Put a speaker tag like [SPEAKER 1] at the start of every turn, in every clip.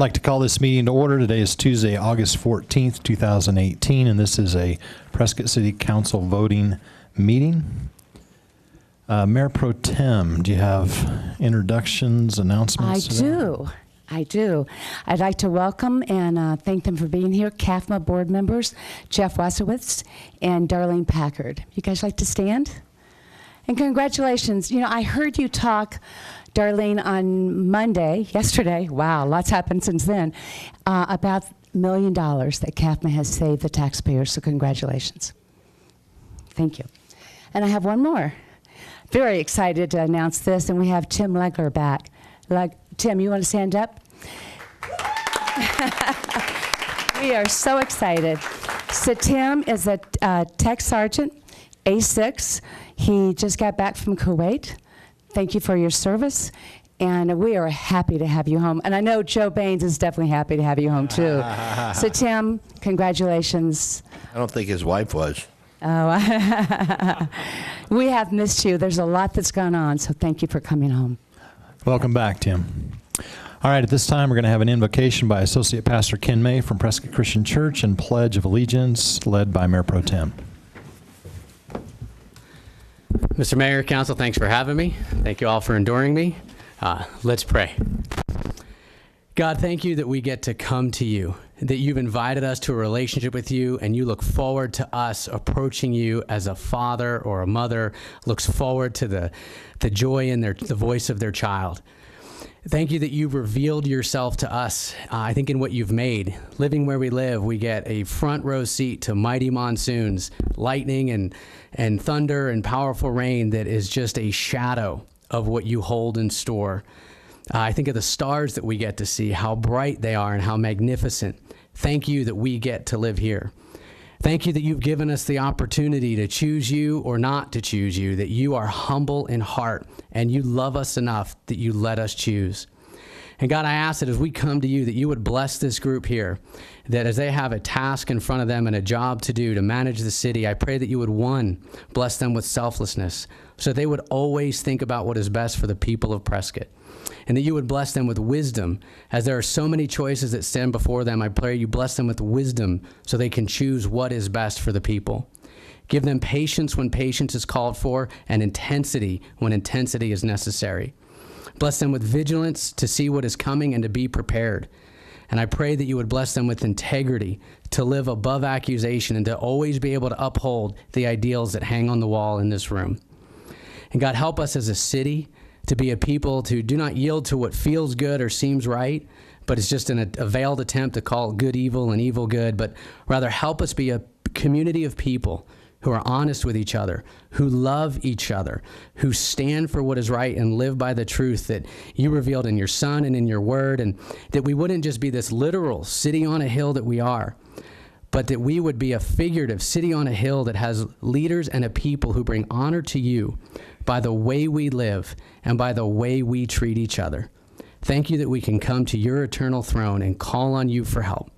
[SPEAKER 1] like to call this meeting to order. Today is Tuesday, August 14th, 2018, and this is a Prescott City Council voting meeting. Mayor Pro Tem, do you have introductions, announcements?
[SPEAKER 2] I do. I'd like to welcome and thank them for being here. CAFMA board members, Jeff Wasowitz and Darlene Packard. You guys like to stand? And congratulations. You know, I heard you talk, Darlene, on Monday, yesterday, wow, lots happened since then, about $1 million that CAFMA has saved the taxpayers, so congratulations. Thank you. And I have one more. Very excited to announce this, and we have Tim Legler back. Tim, you want to stand up? We are so excited. So Tim is a tech sergeant, A6. He just got back from Kuwait. Thank you for your service, and we are happy to have you home. And I know Joe Baines is definitely happy to have you home, too. So Tim, congratulations.
[SPEAKER 3] I don't think his wife was.
[SPEAKER 2] Oh, we have missed you. There's a lot that's gone on, so thank you for coming home.
[SPEAKER 1] Welcome back, Tim. All right, at this time, we're going to have an invocation by Associate Pastor Ken May from Prescott Christian Church and Pledge of Allegiance led by Mayor Pro Tem.
[SPEAKER 4] Mr. Mayor, Council, thanks for having me. Thank you all for enduring me. Let's pray. God, thank you that we get to come to you, that you've invited us to a relationship with you, and you look forward to us approaching you as a father or a mother looks forward to the joy in the voice of their child. Thank you that you've revealed yourself to us, I think, in what you've made. Living where we live, we get a front row seat to mighty monsoons, lightning and thunder and powerful rain that is just a shadow of what you hold in store. I think of the stars that we get to see, how bright they are and how magnificent. Thank you that we get to live here. Thank you that you've given us the opportunity to choose you or not to choose you, that you are humble in heart and you love us enough that you let us choose. And God, I ask that as we come to you, that you would bless this group here, that as they have a task in front of them and a job to do to manage the city, I pray that you would, one, bless them with selflessness, so that they would always think about what is best for the people of Prescott. And that you would bless them with wisdom. As there are so many choices that stand before them, I pray you bless them with wisdom so they can choose what is best for the people. Give them patience when patience is called for, and intensity when intensity is necessary. Bless them with vigilance to see what is coming and to be prepared. And I pray that you would bless them with integrity to live above accusation and to always be able to uphold the ideals that hang on the wall in this room. And God, help us as a city to be a people who do not yield to what feels good or seems right, but it's just a veiled attempt to call good evil and evil good, but rather help us be a community of people who are honest with each other, who love each other, who stand for what is right and live by the truth that you revealed in your Son and in your word, and that we wouldn't just be this literal city on a hill that we are, but that we would be a figurative city on a hill that has leaders and a people who bring honor to you by the way we live and by the way we treat each other. Thank you that we can come to your eternal throne and call on you for help.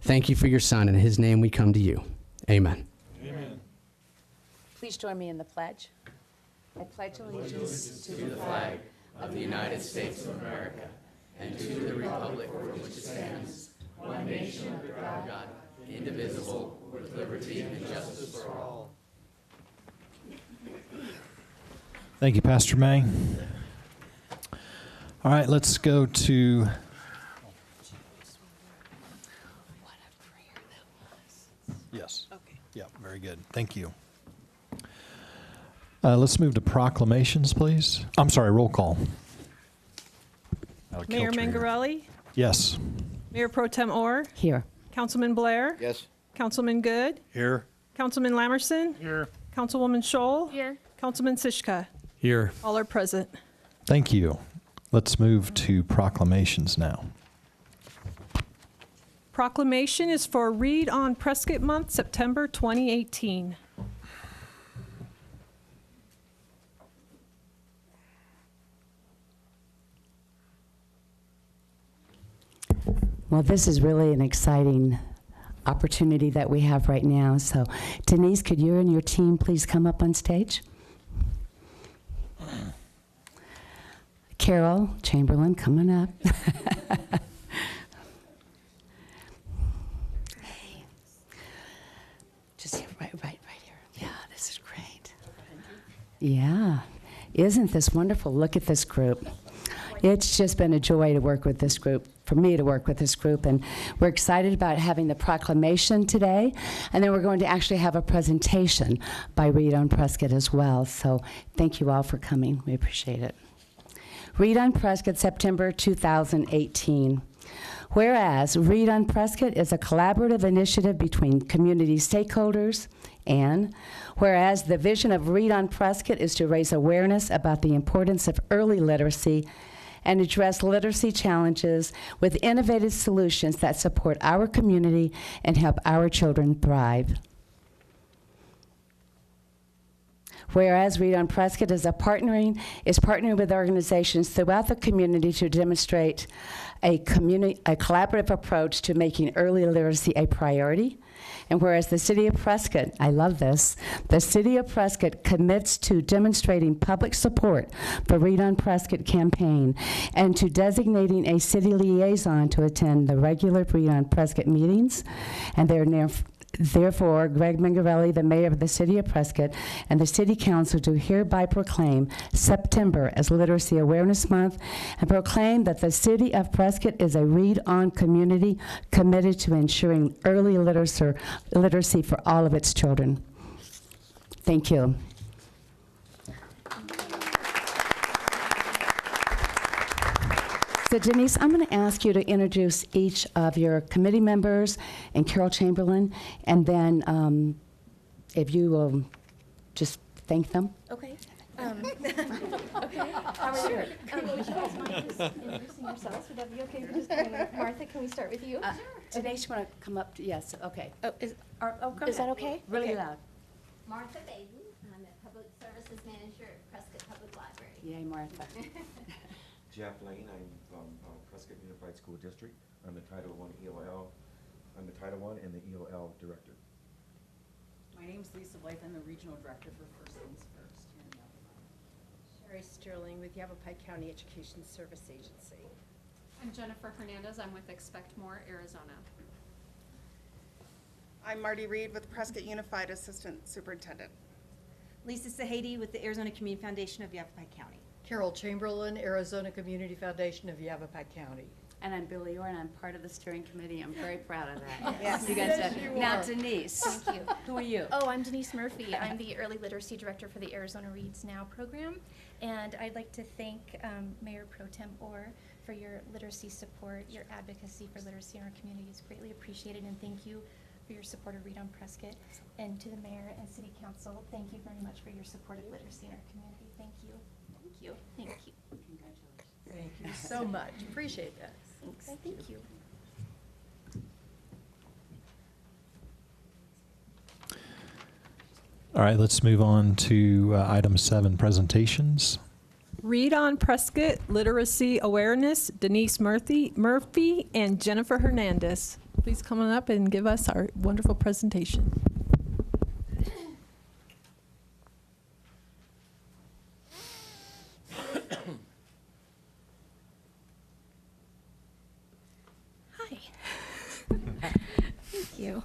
[SPEAKER 4] Thank you for your Son. In his name we come to you. Amen.
[SPEAKER 2] Amen. Please join me in the pledge. I pledge allegiance to the flag
[SPEAKER 4] of the United States of America and to the republic for which it stands, one nation under God, indivisible, with liberty and justice for all.
[SPEAKER 1] Thank you, Pastor May. All right, let's go to...
[SPEAKER 5] What a prayer that was.
[SPEAKER 1] Yes.
[SPEAKER 5] Okay.
[SPEAKER 1] Yeah, very good. Thank you. Let's move to proclamations, please. I'm sorry, roll call.
[SPEAKER 6] Mayor Mangarelli?
[SPEAKER 1] Yes.
[SPEAKER 6] Mayor Pro Tem Orr?
[SPEAKER 2] Here.
[SPEAKER 6] Councilman Blair?
[SPEAKER 3] Yes.
[SPEAKER 6] Councilman Good?
[SPEAKER 3] Here.
[SPEAKER 6] Councilman Lamerson?
[SPEAKER 3] Here.
[SPEAKER 6] Councilwoman Scholl?
[SPEAKER 5] Here.
[SPEAKER 6] Councilman Sishka?
[SPEAKER 4] Here.
[SPEAKER 6] All are present.
[SPEAKER 1] Thank you. Let's move to proclamations now.
[SPEAKER 6] Proclamation is for Read on Prescott Month, September 2018.
[SPEAKER 2] Well, this is really an exciting opportunity that we have right now. So, Denise, could you and your team please come up on stage? Carol Chamberlain coming up. Yeah. Isn't this wonderful? Look at this group. It's just been a joy to work with this group, for me to work with this group. And we're excited about having the proclamation today. And then we're going to actually have a presentation by Read on Prescott as well. So thank you all for coming. We appreciate it. Read on Prescott, September 2018. Whereas Read on Prescott is a collaborative initiative between community stakeholders, and whereas the vision of Read on Prescott is to raise awareness about the importance of early literacy and address literacy challenges with innovative solutions that support our community and help our children thrive. Whereas Read on Prescott is partnering with organizations throughout the community to demonstrate a collaborative approach to making early literacy a priority. And whereas the City of Prescott, I love this, the City of Prescott commits to demonstrating public support for Read on Prescott campaign and to designating a city liaison to attend the regular Read on Prescott meetings. And therefore, Greg Mingarelli, the mayor of the City of Prescott, and the City Council do hereby proclaim September as Literacy Awareness Month and proclaim that the City of Prescott is a read-on community committed to ensuring early literacy for all of its children. Thank you. So Denise, I'm going to ask you to introduce each of your committee members and Carol Chamberlain, and then if you will just thank them.
[SPEAKER 5] Okay. Okay. Sure. Would you guys mind just introducing yourselves? Would that be okay? Martha, can we start with you?
[SPEAKER 2] Denise, you want to come up? Yes, okay.
[SPEAKER 5] Oh,
[SPEAKER 2] Is
[SPEAKER 5] that okay?
[SPEAKER 2] Really
[SPEAKER 5] Okay.
[SPEAKER 2] loud.
[SPEAKER 3] Martha Baden. I'm the Public Services Manager at Prescott Public Library.
[SPEAKER 2] Yay, Martha.
[SPEAKER 7] Jeff Lane, I'm from Prescott Unified School District. I'm the Title I EOL. I'm the Title I and the EOL Director.
[SPEAKER 8] My name's Lisa Blythe. I'm the Regional Director for First Things First here in Yavapai.
[SPEAKER 9] Sherry Sterling with Yavapai County Education Service Agency.
[SPEAKER 10] I'm Jennifer Hernandez. I'm with Expect More, Arizona.
[SPEAKER 11] I'm Marty Reed with Prescott Unified Assistant Superintendent.
[SPEAKER 12] Lisa Sahady with the Arizona Community Foundation of Yavapai County.
[SPEAKER 9] Carol Chamberlain, Arizona Community Foundation of Yavapai County.
[SPEAKER 2] And I'm Billy Orr, and I'm part of the steering committee. I'm very proud of that.
[SPEAKER 12] Yes.
[SPEAKER 2] You guys
[SPEAKER 9] Yes,
[SPEAKER 2] are.
[SPEAKER 9] you
[SPEAKER 2] Now,
[SPEAKER 9] are.
[SPEAKER 2] Denise.
[SPEAKER 5] Thank you.
[SPEAKER 2] Who are you?
[SPEAKER 5] Oh, I'm Denise Murphy. I'm the Early Literacy Director for the Arizona Reads Now program. And I'd like to thank Mayor Pro Tem Orr for your literacy support. Your advocacy for literacy in our community is greatly appreciated, and thank you for your support of Read on Prescott. And to the Mayor and City Council, thank you very much for your support of literacy in our community. Thank you. Thank you. Thank you.
[SPEAKER 9] Thank you so much. Appreciate that.
[SPEAKER 5] Thanks. Thank you.
[SPEAKER 1] All right, let's move on to item 7, presentations.
[SPEAKER 6] Read on Prescott Literacy Awareness, Denise Murphy, and Jennifer Hernandez. Please come on up and give us our wonderful presentation.
[SPEAKER 5] Hi. Thank you.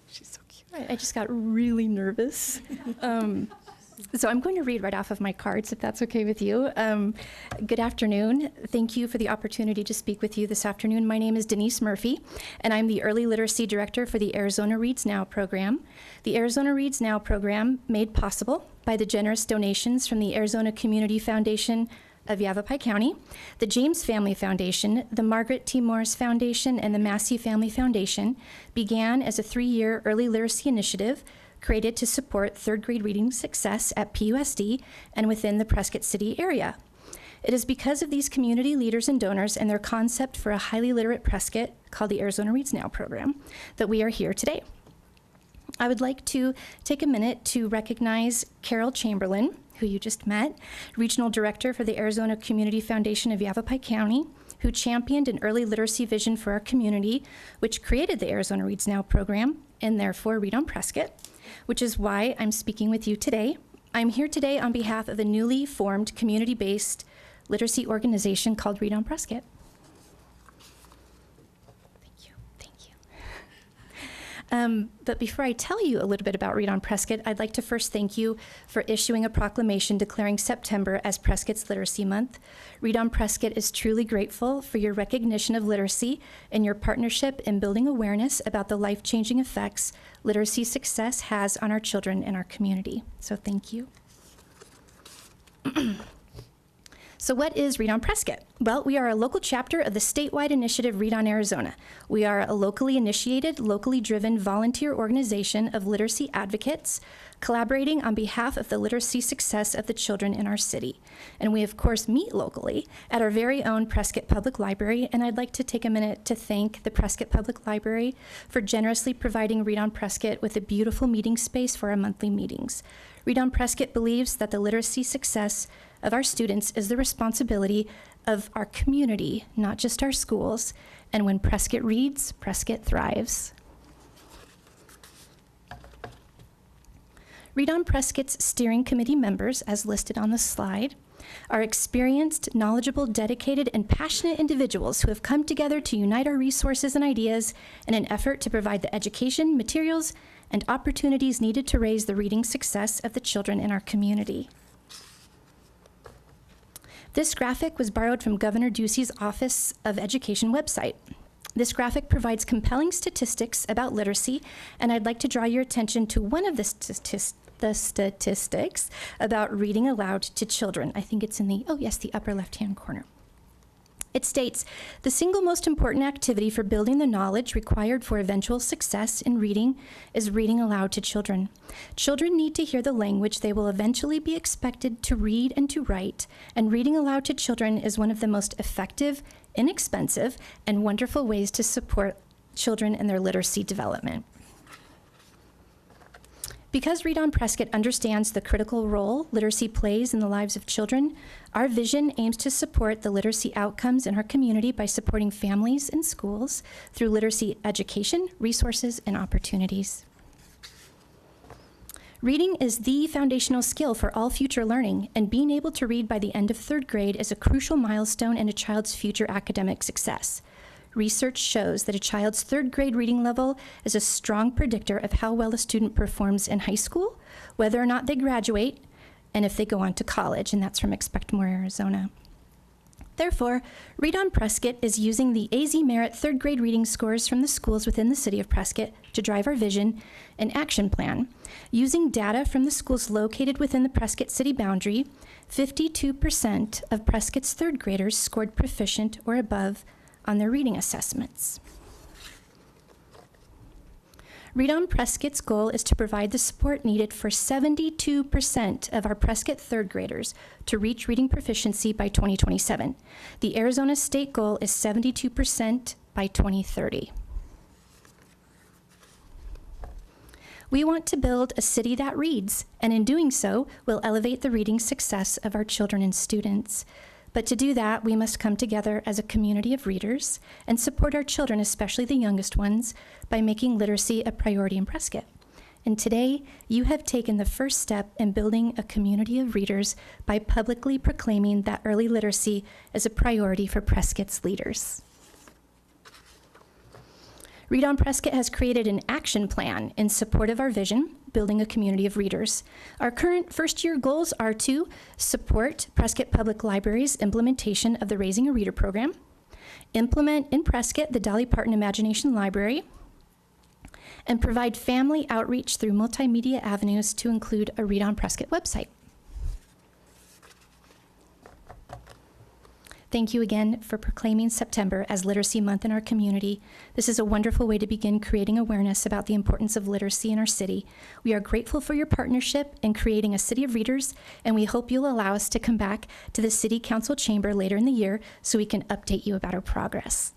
[SPEAKER 5] She's so cute. I just got really nervous. So I'm going to read right off of my cards, if that's okay with you. Good afternoon. Thank you for the opportunity to speak with you this afternoon. My name is Denise Murphy, and I'm the Early Literacy Director for the Arizona Reads Now program. The Arizona Reads Now program, made possible by the generous donations from the Arizona Community Foundation of Yavapai County, the James Family Foundation, the Margaret T. Morris Foundation, and the Massey Family Foundation, began as a 3-year early literacy initiative created to support third-grade reading success at PUSD and within the Prescott City area. It is because of these community leaders and donors and their concept for a highly literate Prescott, called the Arizona Reads Now program, that we are here today. I would like to take a minute to recognize Carol Chamberlain, who you just met, Regional Director for the Arizona Community Foundation of Yavapai County, who championed an early literacy vision for our community, which created the Arizona Reads Now program, and therefore Read on Prescott, which is why I'm speaking with you today. I'm here today on behalf of a newly formed community-based literacy organization called Read on Prescott. Thank you. But before I tell you a little bit about Read on Prescott, I'd like to first thank you for issuing a proclamation declaring September as Prescott's Literacy Month. Read on Prescott is truly grateful for your recognition of literacy and your partnership in building awareness about the life-changing effects literacy success has on our children and our community. So thank you. So what is Read on Prescott? Well, we are a local chapter of the statewide initiative Read on Arizona. We are a locally initiated, locally driven volunteer organization of literacy advocates collaborating on behalf of the literacy success of the children in our city. And we, of course, meet locally at our very own Prescott Public Library, and I'd like to take a minute to thank the Prescott Public Library for generously providing Read on Prescott with a beautiful meeting space for our monthly meetings. Read on Prescott believes that the literacy success of our students is the responsibility of our community, not just our schools. And when Prescott reads, Prescott thrives. Read on Prescott's steering committee members, as listed on the slide, are experienced, knowledgeable, dedicated, and passionate individuals who have come together to unite our resources and ideas in an effort to provide the education, materials, and opportunities needed to raise the reading success of the children in our community. This graphic was borrowed from Governor Ducey's Office of Education website. This graphic provides compelling statistics about literacy, and I'd like to draw your attention to one of the statistics about reading aloud to children. I think it's in the upper left-hand corner. It states, the single most important activity for building the knowledge required for eventual success in reading is reading aloud to children. Children need to hear the language they will eventually be expected to read and to write, and reading aloud to children is one of the most effective, inexpensive, and wonderful ways to support children in their literacy development. Because Read on Prescott understands the critical role literacy plays in the lives of children, our vision aims to support the literacy outcomes in our community by supporting families and schools through literacy education, resources, and opportunities. Reading is the foundational skill for all future learning, and being able to read by the end of 3rd grade is a crucial milestone in a child's future academic success. Research shows that a child's 3rd grade reading level is a strong predictor of how well a student performs in high school, whether or not they graduate, and if they go on to college, and that's from Expect More Arizona. Therefore, Read on Prescott is using the AZ Merit 3rd grade reading scores from the schools within the city of Prescott to drive our vision and action plan. Using data from the schools located within the Prescott city boundary, 52% of Prescott's 3rd graders scored proficient or above on their reading assessments. Read on Prescott's goal is to provide the support needed for 72% of our Prescott 3rd graders to reach reading proficiency by 2027. The Arizona state goal is 72% by 2030. We want to build a city that reads, and in doing so, will elevate the reading success of our children and students. But to do that, we must come together as a community of readers and support our children, especially the youngest ones, by making literacy a priority in Prescott. And today, you have taken the first step in building a community of readers by publicly proclaiming that early literacy is a priority for Prescott's leaders. Read on Prescott has created an action plan in support of our vision, building a community of readers. Our current first-year goals are to support Prescott Public Library's implementation of the Raising a Reader program, implement in Prescott the Dolly Parton Imagination Library, and provide family outreach through multimedia avenues to include a Read on Prescott website. Thank you again for proclaiming September as Literacy Month in our community. This is a wonderful way to begin creating awareness about the importance of literacy in our city. We are grateful for your partnership in creating a city of readers, and we hope you'll allow us to come back to the City Council chamber later in the year so we can update you about our progress.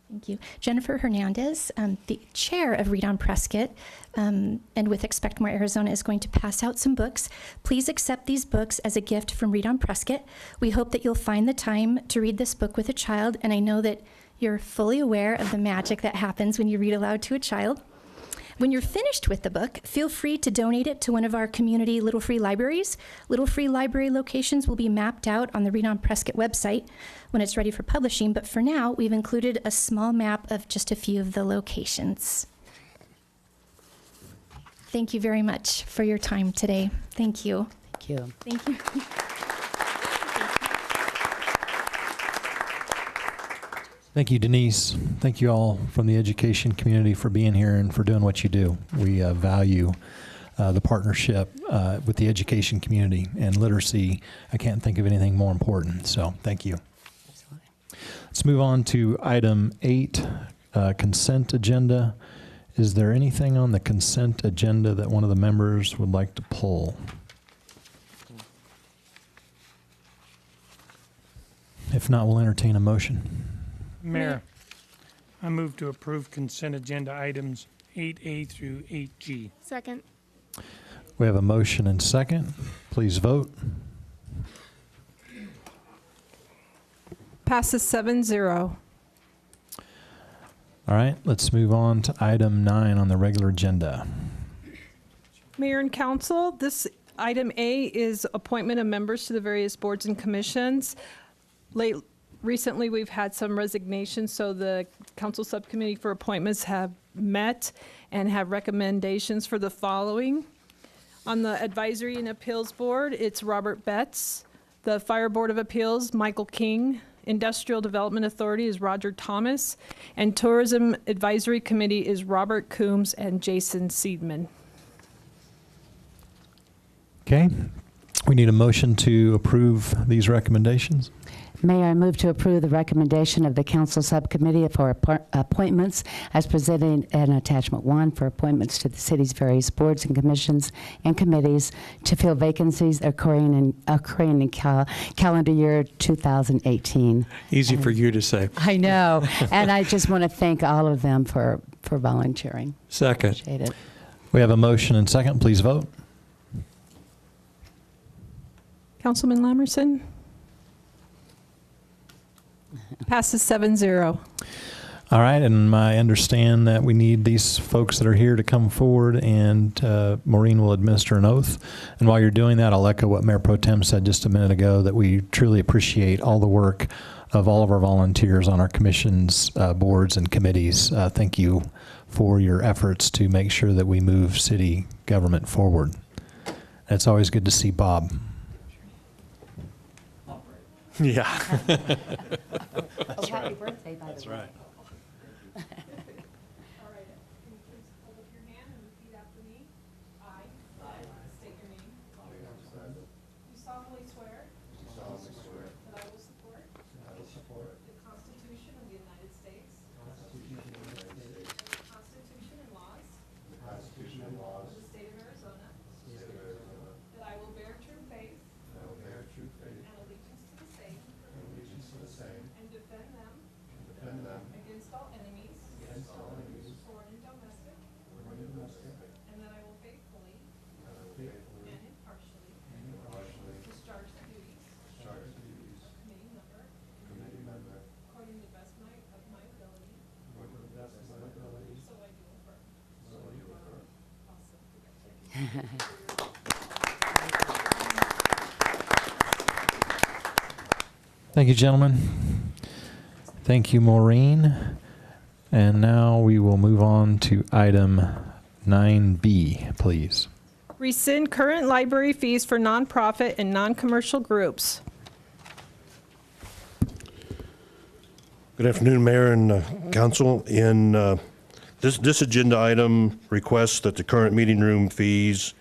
[SPEAKER 5] Thank you. Jennifer Hernandez, the chair of Read on Prescott, and with Expect More Arizona, is going to pass out some books. Please accept these books as a gift from Read on Prescott. We hope that you'll find the time to read this book with a child, and I know that you're fully aware of the magic that happens when you read aloud to a child. When you're finished with the book, feel free to donate it to one of our community Little Free libraries. Little Free library locations will be mapped out on the Read on Prescott website when it's ready for publishing, but for now, we've included a small map of just a few of the locations. Thank you very much for your time today. Thank you.
[SPEAKER 2] Thank you.
[SPEAKER 5] Thank you.
[SPEAKER 1] Thank you, Denise. Thank you all from the education community for being here and for doing what you do. We value the partnership with the education community and literacy. I can't think of anything more important, so thank you. Let's move on to item 8, consent agenda. Is there anything on the consent agenda that one of the members would like to pull? If not, we'll entertain a motion.
[SPEAKER 13] Mayor, I move to approve consent agenda items 8A through 8G.
[SPEAKER 10] Second.
[SPEAKER 1] We have a motion and second. Please vote.
[SPEAKER 6] Passes 7-0.
[SPEAKER 1] All right, let's move on to item 9 on the regular agenda.
[SPEAKER 6] Mayor and council, this item A is appointment of members to the various boards and commissions. Recently, we've had some resignations, so the council subcommittee for appointments have met and have recommendations for the following. On the Advisory and Appeals Board, it's Robert Betts. The Fire Board of Appeals, Michael King. Industrial Development Authority is Roger Thomas. And Tourism Advisory Committee is Robert Coombs and Jason Seidman.
[SPEAKER 1] Okay, we need a motion to approve these recommendations.
[SPEAKER 2] Mayor, I move to approve the recommendation of the council subcommittee for appointments as presented in attachment 1 for appointments to the city's various boards and commissions and committees to fill vacancies occurring in calendar year 2018.
[SPEAKER 14] Easy for you to say.
[SPEAKER 2] I know, and I just want to thank all of them for volunteering.
[SPEAKER 14] Second.
[SPEAKER 2] Appreciate it.
[SPEAKER 1] We have a motion and second. Please vote.
[SPEAKER 6] Councilman Lamerson? Passes 7-0.
[SPEAKER 1] All right, and I understand that we need these folks that are here to come forward, and Maureen will administer an oath. And while you're doing that, I'll echo what Mayor Pro Tem said just a minute ago, that we truly appreciate all the work of all of our volunteers on our commissions, boards, and committees. Thank you for your efforts to make sure that we move city government forward. It's always good to see Bob.
[SPEAKER 14] Yeah.
[SPEAKER 2] Oh, happy birthday, by the way.
[SPEAKER 1] That's right.
[SPEAKER 6] All right, can you please hold up your hand and repeat after me? I state your name. You solemnly swear. That I will support. The Constitution of the United States. The Constitution and laws. Of the state of Arizona. That I will bear true faith. And allegiance to the same. And defend them. Against all enemies. Foreign and domestic. And that I will faithfully. And impartially. Discharge the duties. Of committee member. According to the best of my ability. So I do affirm. Awesome.
[SPEAKER 1] Thank you, gentlemen. Thank you, Maureen. And now we will move on to item 9B, please.
[SPEAKER 6] Rescind current library fees for nonprofit and non-commercial groups.
[SPEAKER 15] Good afternoon, Mayor and Council. In this agenda item requests that the current meeting room fees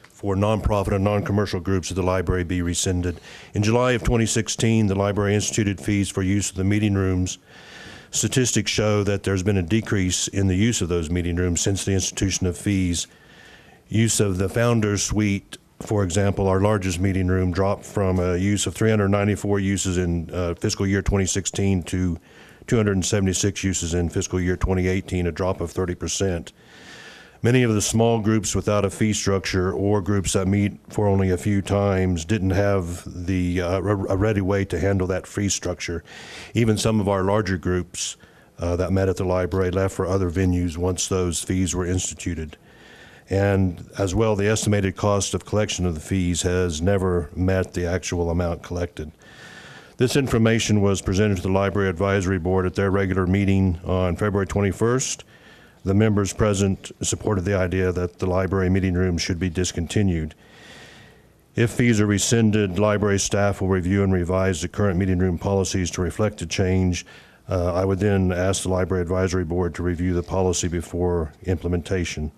[SPEAKER 15] for nonprofit and non-commercial groups of the library be rescinded. In July of 2016, the library instituted fees for use of the meeting rooms. Statistics show that there's been a decrease in the use of those meeting rooms since the institution of fees. Use of the Founders Suite, for example, our largest meeting room, dropped from a use of 394 uses in fiscal year 2016 to 276 uses in fiscal year 2018, a drop of 30%. Many of the small groups without a fee structure or groups that meet for only a few times didn't have a ready way to handle that fee structure. Even some of our larger groups that met at the library left for other venues once those fees were instituted. And as well, the estimated cost of collection of the fees has never met the actual amount collected. This information was presented to the Library Advisory Board at their regular meeting on February 21st. The members present supported the idea that the library meeting room should be discontinued. If fees are rescinded, library staff will review and revise the current meeting room policies to reflect the change. I would then ask the Library Advisory Board to review the policy before implementation.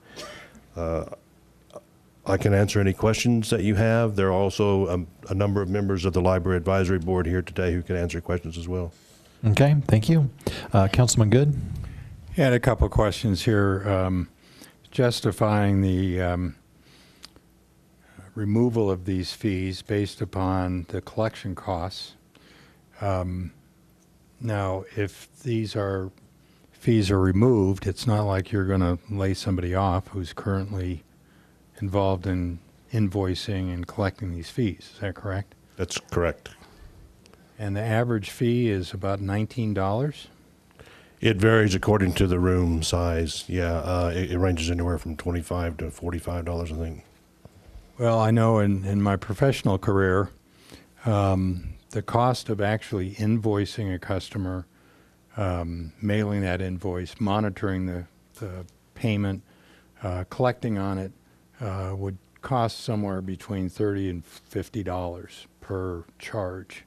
[SPEAKER 15] I can answer any questions that you have. There are also a number of members of the Library Advisory Board here today who can answer questions as well.
[SPEAKER 1] Okay, thank you. Councilman Good?
[SPEAKER 14] Yeah, I had a couple of questions here. Justifying the removal of these fees based upon the collection costs. Now, if these fees are removed, it's not like you're going to lay somebody off who's currently involved in invoicing and collecting these fees. Is that correct?
[SPEAKER 15] That's correct.
[SPEAKER 14] And the average fee is about $19?
[SPEAKER 15] It varies according to the room size. Yeah, it ranges anywhere from $25 to $45, I think.
[SPEAKER 14] Well, I know in my professional career, the cost of actually invoicing a customer, mailing that invoice, monitoring the payment, collecting on it, would cost somewhere between $30 and $50 per charge.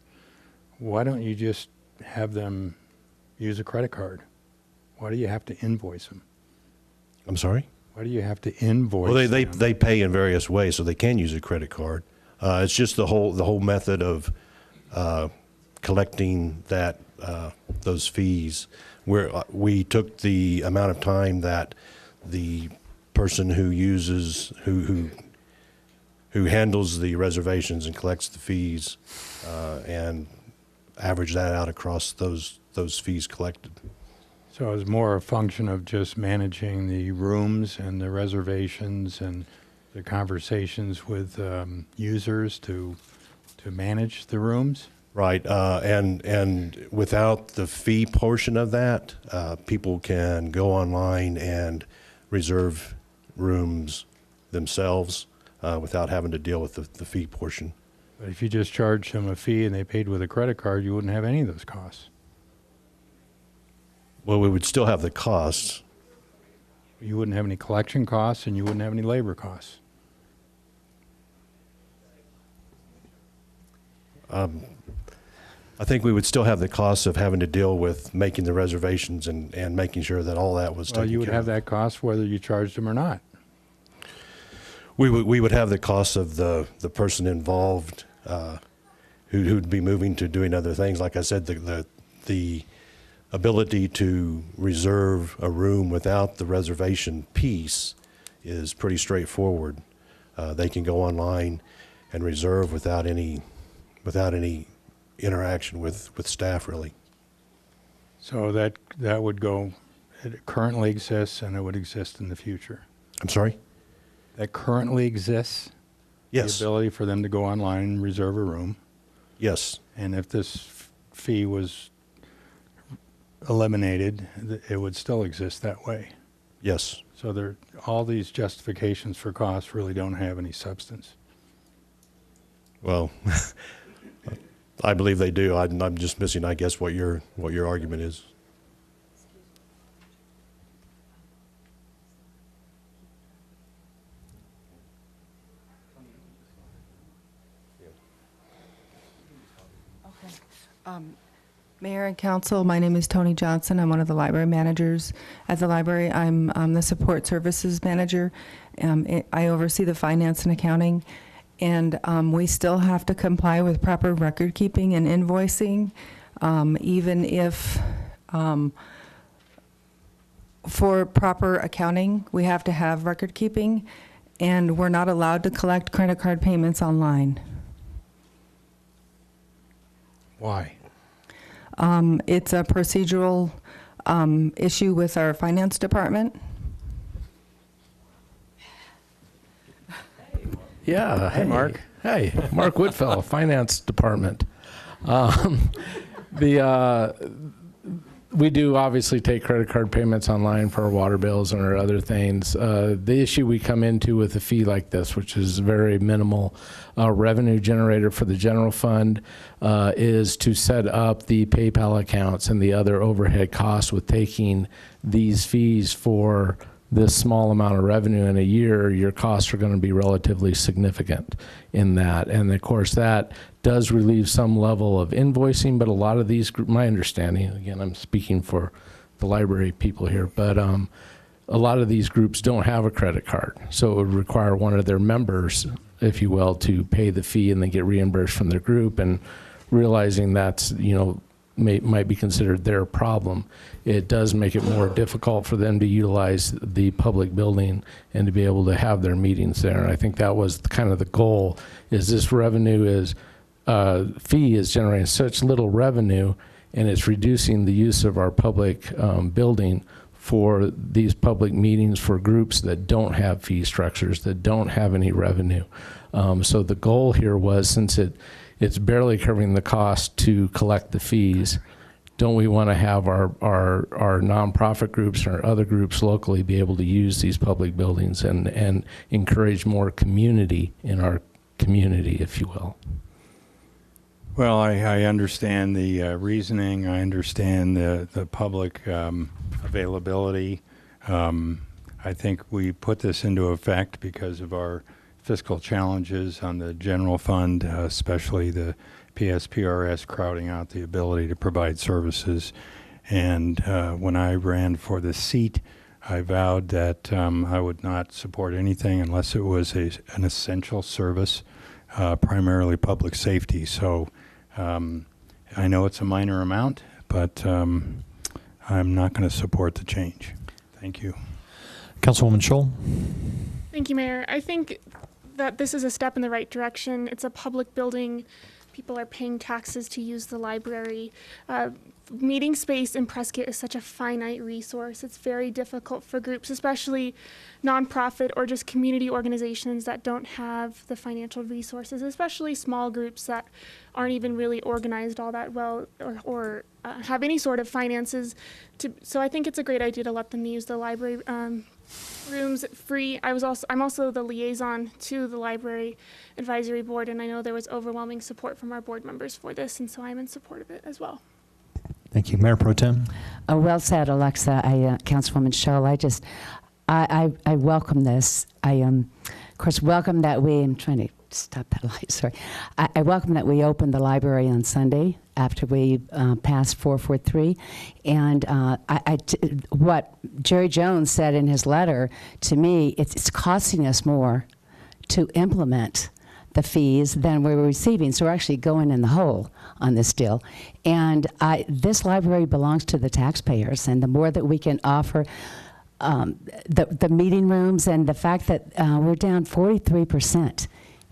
[SPEAKER 14] Why don't you just have them use a credit card? Why do you have to invoice them?
[SPEAKER 15] I'm sorry?
[SPEAKER 14] Why do you have to invoice
[SPEAKER 15] Well,
[SPEAKER 14] them?
[SPEAKER 15] they pay in various ways, so they can use a credit card. It's just the whole method of collecting those fees, where we took the amount of time that the person who handles the reservations and collects the fees and average that out across those fees collected.
[SPEAKER 14] So it's more a function of just managing the rooms and the reservations and the conversations with users to manage the rooms?
[SPEAKER 15] Right, and without the fee portion of that, people can go online and reserve rooms themselves without having to deal with the fee portion.
[SPEAKER 14] But if you just charged them a fee and they paid with a credit card, you wouldn't have any of those costs.
[SPEAKER 15] Well, we would still have the costs.
[SPEAKER 14] You wouldn't have any collection costs and you wouldn't have any labor costs.
[SPEAKER 15] I think we would still have the costs of having to deal with making the reservations and making sure that all that was taken care of.
[SPEAKER 14] Well, you would have that cost whether you charged them or not.
[SPEAKER 15] We would have the costs of the person involved who'd be moving to doing other things. Like I said, the ability to reserve a room without the reservation piece is pretty straightforward. They can go online and reserve without any interaction with staff, really.
[SPEAKER 14] So that would go, it currently exists and it would exist in the future.
[SPEAKER 15] I'm sorry?
[SPEAKER 14] That currently exists?
[SPEAKER 15] Yes.
[SPEAKER 14] The ability for them to go online and reserve a room?
[SPEAKER 15] Yes.
[SPEAKER 14] And if this fee was eliminated, it would still exist that way?
[SPEAKER 15] Yes.
[SPEAKER 14] So all these justifications for costs really don't have any substance?
[SPEAKER 15] Well, I believe they do. I'm just missing, I guess, what your argument is.
[SPEAKER 16] Mayor and Council, my name is Tony Johnson. I'm one of the library managers at the library. I'm the support services manager. I oversee the finance and accounting, and we still have to comply with proper record keeping and invoicing, even if for proper accounting, we have to have record keeping, and we're not allowed to collect credit card payments online.
[SPEAKER 14] Why?
[SPEAKER 16] It's a procedural issue with our finance department.
[SPEAKER 17] Yeah, hey, Mark. Hey, Mark Whitfell, Finance Department. We do obviously take credit card payments online for our water bills and our other things. The issue we come into with a fee like this, which is very minimal revenue generator for the general fund, is to set up the PayPal accounts and the other overhead costs with taking these fees for this small amount of revenue in a year. Your costs are going to be relatively significant in that. And of course, that does relieve some level of invoicing, but a lot of these, my understanding, again, I'm speaking for the library people here, but a lot of these groups don't have a credit card. So it would require one of their members, if you will, to pay the fee and then get reimbursed from their group. And realizing that's, might be considered their problem, it does make it more difficult for them to utilize the public building and to be able to have their meetings there. And I think that was kind of the goal, is this revenue is, fee is generating such little revenue, and it's reducing the use of our public building for these public meetings for groups that don't have fee structures, that don't have any revenue. So the goal here was, since it's barely covering the cost to collect the fees, don't we want to have our nonprofit groups or other groups locally be able to use these public buildings and encourage more community in our community, if you will?
[SPEAKER 14] Well, I understand the reasoning. I understand the public availability. I think we put this into effect because of our fiscal challenges on the general fund, especially the PSPRS crowding out the ability to provide services. And when I ran for the seat, I vowed that I would not support anything unless it was an essential service, primarily public safety. So I know it's a minor amount, but I'm not going to support the change. Thank you.
[SPEAKER 1] Councilwoman Scholl.
[SPEAKER 18] Thank you, Mayor. I think that this is a step in the right direction. It's a public building. People are paying taxes to use the library. Meeting space in Prescott is such a finite resource. It's very difficult for groups, especially nonprofit or just community organizations that don't have the financial resources, especially small groups that aren't even really organized all that well or have any sort of finances. So I think it's a great idea to let them use the library rooms free. I'm also the liaison to the library advisory board, and I know there was overwhelming support from our board members for this, and so I'm in support of it as well.
[SPEAKER 1] Thank you. Mayor Pro Tem.
[SPEAKER 2] Well said, Alexa. Councilwoman Scholl, I welcome this. Of course, welcome that I'm trying to stop that light, sorry. I welcome that we opened the library on Sunday after we passed 443. And what Jerry Jones said in his letter to me, it's costing us more to implement the fees than we're receiving. So we're actually going in the hole on this deal. And this library belongs to the taxpayers, and the more that we can offer the meeting rooms, and the fact that we're down 43%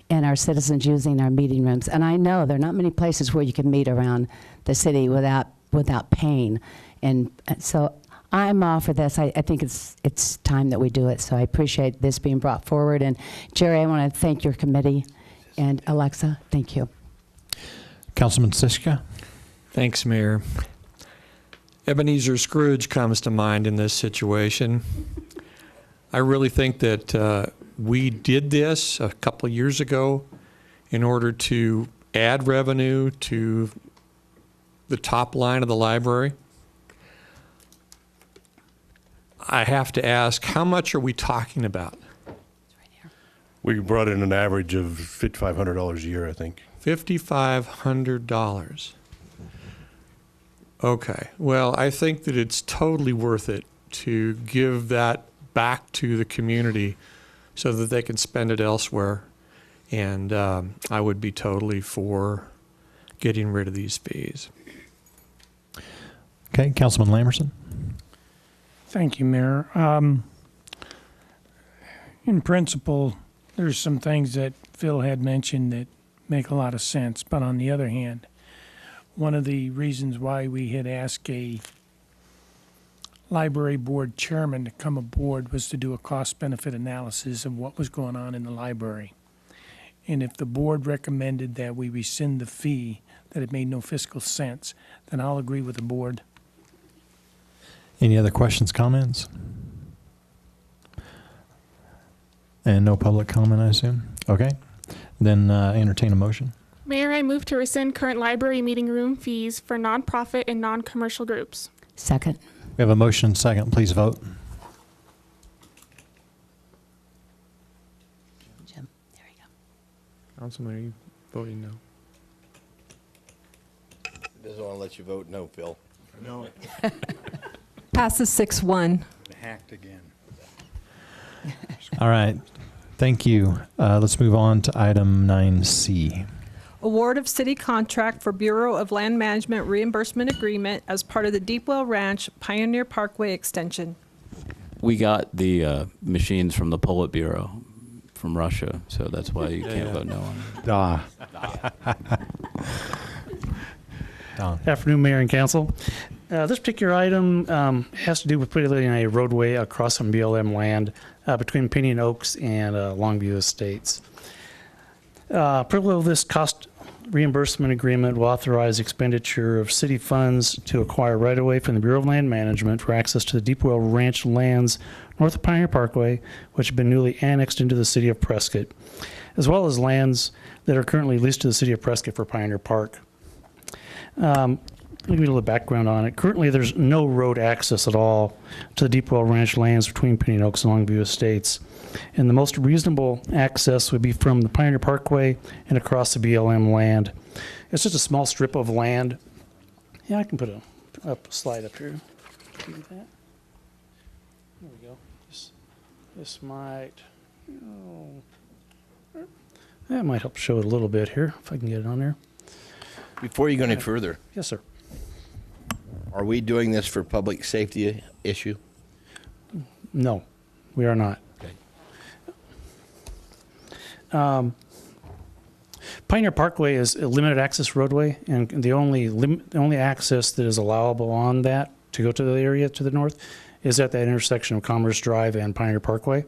[SPEAKER 2] in our citizens using our meeting rooms. And I know there are not many places where you can meet around the city without paying. And so I'm all for this. I think it's time that we do it. So I appreciate this being brought forward. And Jerry, I want to thank your committee. And Alexa, thank you.
[SPEAKER 1] Councilman Siska.
[SPEAKER 19] Thanks, Mayor. Ebenezer Scrooge comes to mind in this situation. I really think that we did this a couple of years ago in order to add revenue to the top line of the library. I have to ask, how much are we talking about?
[SPEAKER 15] We brought in an average of $5,500 a year, I think.
[SPEAKER 19] $5,500. Okay. Well, I think that it's totally worth it to give that back to the community so that they can spend it elsewhere. And I would be totally for getting rid of these fees.
[SPEAKER 1] Okay, Councilman Lamerson.
[SPEAKER 13] Thank you, Mayor. In principle, there's some things that Phil had mentioned that make a lot of sense. But on the other hand, one of the reasons why we had asked a library board chairman to come aboard was to do a cost-benefit analysis of what was going on in the library. And if the board recommended that we rescind the fee, that it made no fiscal sense, then I'll agree with the board.
[SPEAKER 1] Any other questions, comments? And no public comment, I assume? Okay. Then entertain a motion.
[SPEAKER 18] Mayor, I move to rescind current library meeting room fees for nonprofit and non-commercial groups.
[SPEAKER 2] Second.
[SPEAKER 1] We have a motion and second. Please vote.
[SPEAKER 2] Jim, there we go.
[SPEAKER 19] Councilman, are you voting no?
[SPEAKER 20] Doesn't want to let you vote no, Phil.
[SPEAKER 19] No.
[SPEAKER 16] Passes 6-1.
[SPEAKER 14] Hacked again.
[SPEAKER 1] All right. Thank you. Let's move on to item 9C.
[SPEAKER 21] Award of city contract for Bureau of Land Management reimbursement agreement as part of the Deepwell Ranch Pioneer Parkway extension.
[SPEAKER 22] We got the machines from the Politburo from Russia, so that's why you can't vote no on it.
[SPEAKER 23] Afternoon, Mayor and Council. This particular item has to do with putting a roadway across some BLM land between Pinion Oaks and Longview Estates. Approval of this cost reimbursement agreement will authorize expenditure of city funds to acquire right-of-way from the Bureau of Land Management for access to the Deepwell Ranch lands north of Pioneer Parkway, which have been newly annexed into the city of Prescott, as well as lands that are currently leased to the city of Prescott for Pioneer Park. Let me give you a little background on it. Currently, there's no road access at all to the Deepwell Ranch lands between Pinion Oaks and Longview Estates. And the most reasonable access would be from the Pioneer Parkway and across the BLM land. It's just a small strip of land. Yeah, I can put a slide up here. Do that. There we go. This might, that might help show it a little bit here, if I can get it on there.
[SPEAKER 20] Before you go any further.
[SPEAKER 23] Yes, sir.
[SPEAKER 20] Are we doing this for public safety issue?
[SPEAKER 23] No, we are not.
[SPEAKER 20] Okay.
[SPEAKER 23] Pioneer Parkway is a limited access roadway, and the only access that is allowable on that to go to the area to the north is at that intersection of Commerce Drive and Pioneer Parkway.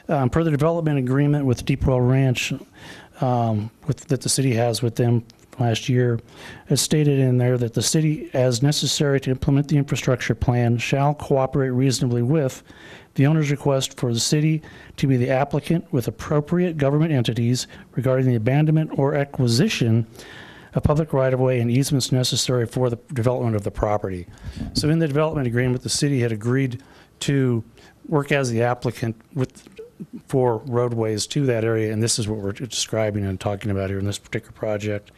[SPEAKER 23] Per the development agreement with Deepwell Ranch that the city has with them last year, it's stated in there that the city, as necessary to implement the infrastructure plan, shall cooperate reasonably with the owner's request for the city to be the applicant with appropriate government entities regarding the abandonment or acquisition of public right-of-way and easements necessary for the development of the property. So in the development agreement, the city had agreed to work as the applicant for roadways to that area, and this is what we're describing and talking about here in this particular project.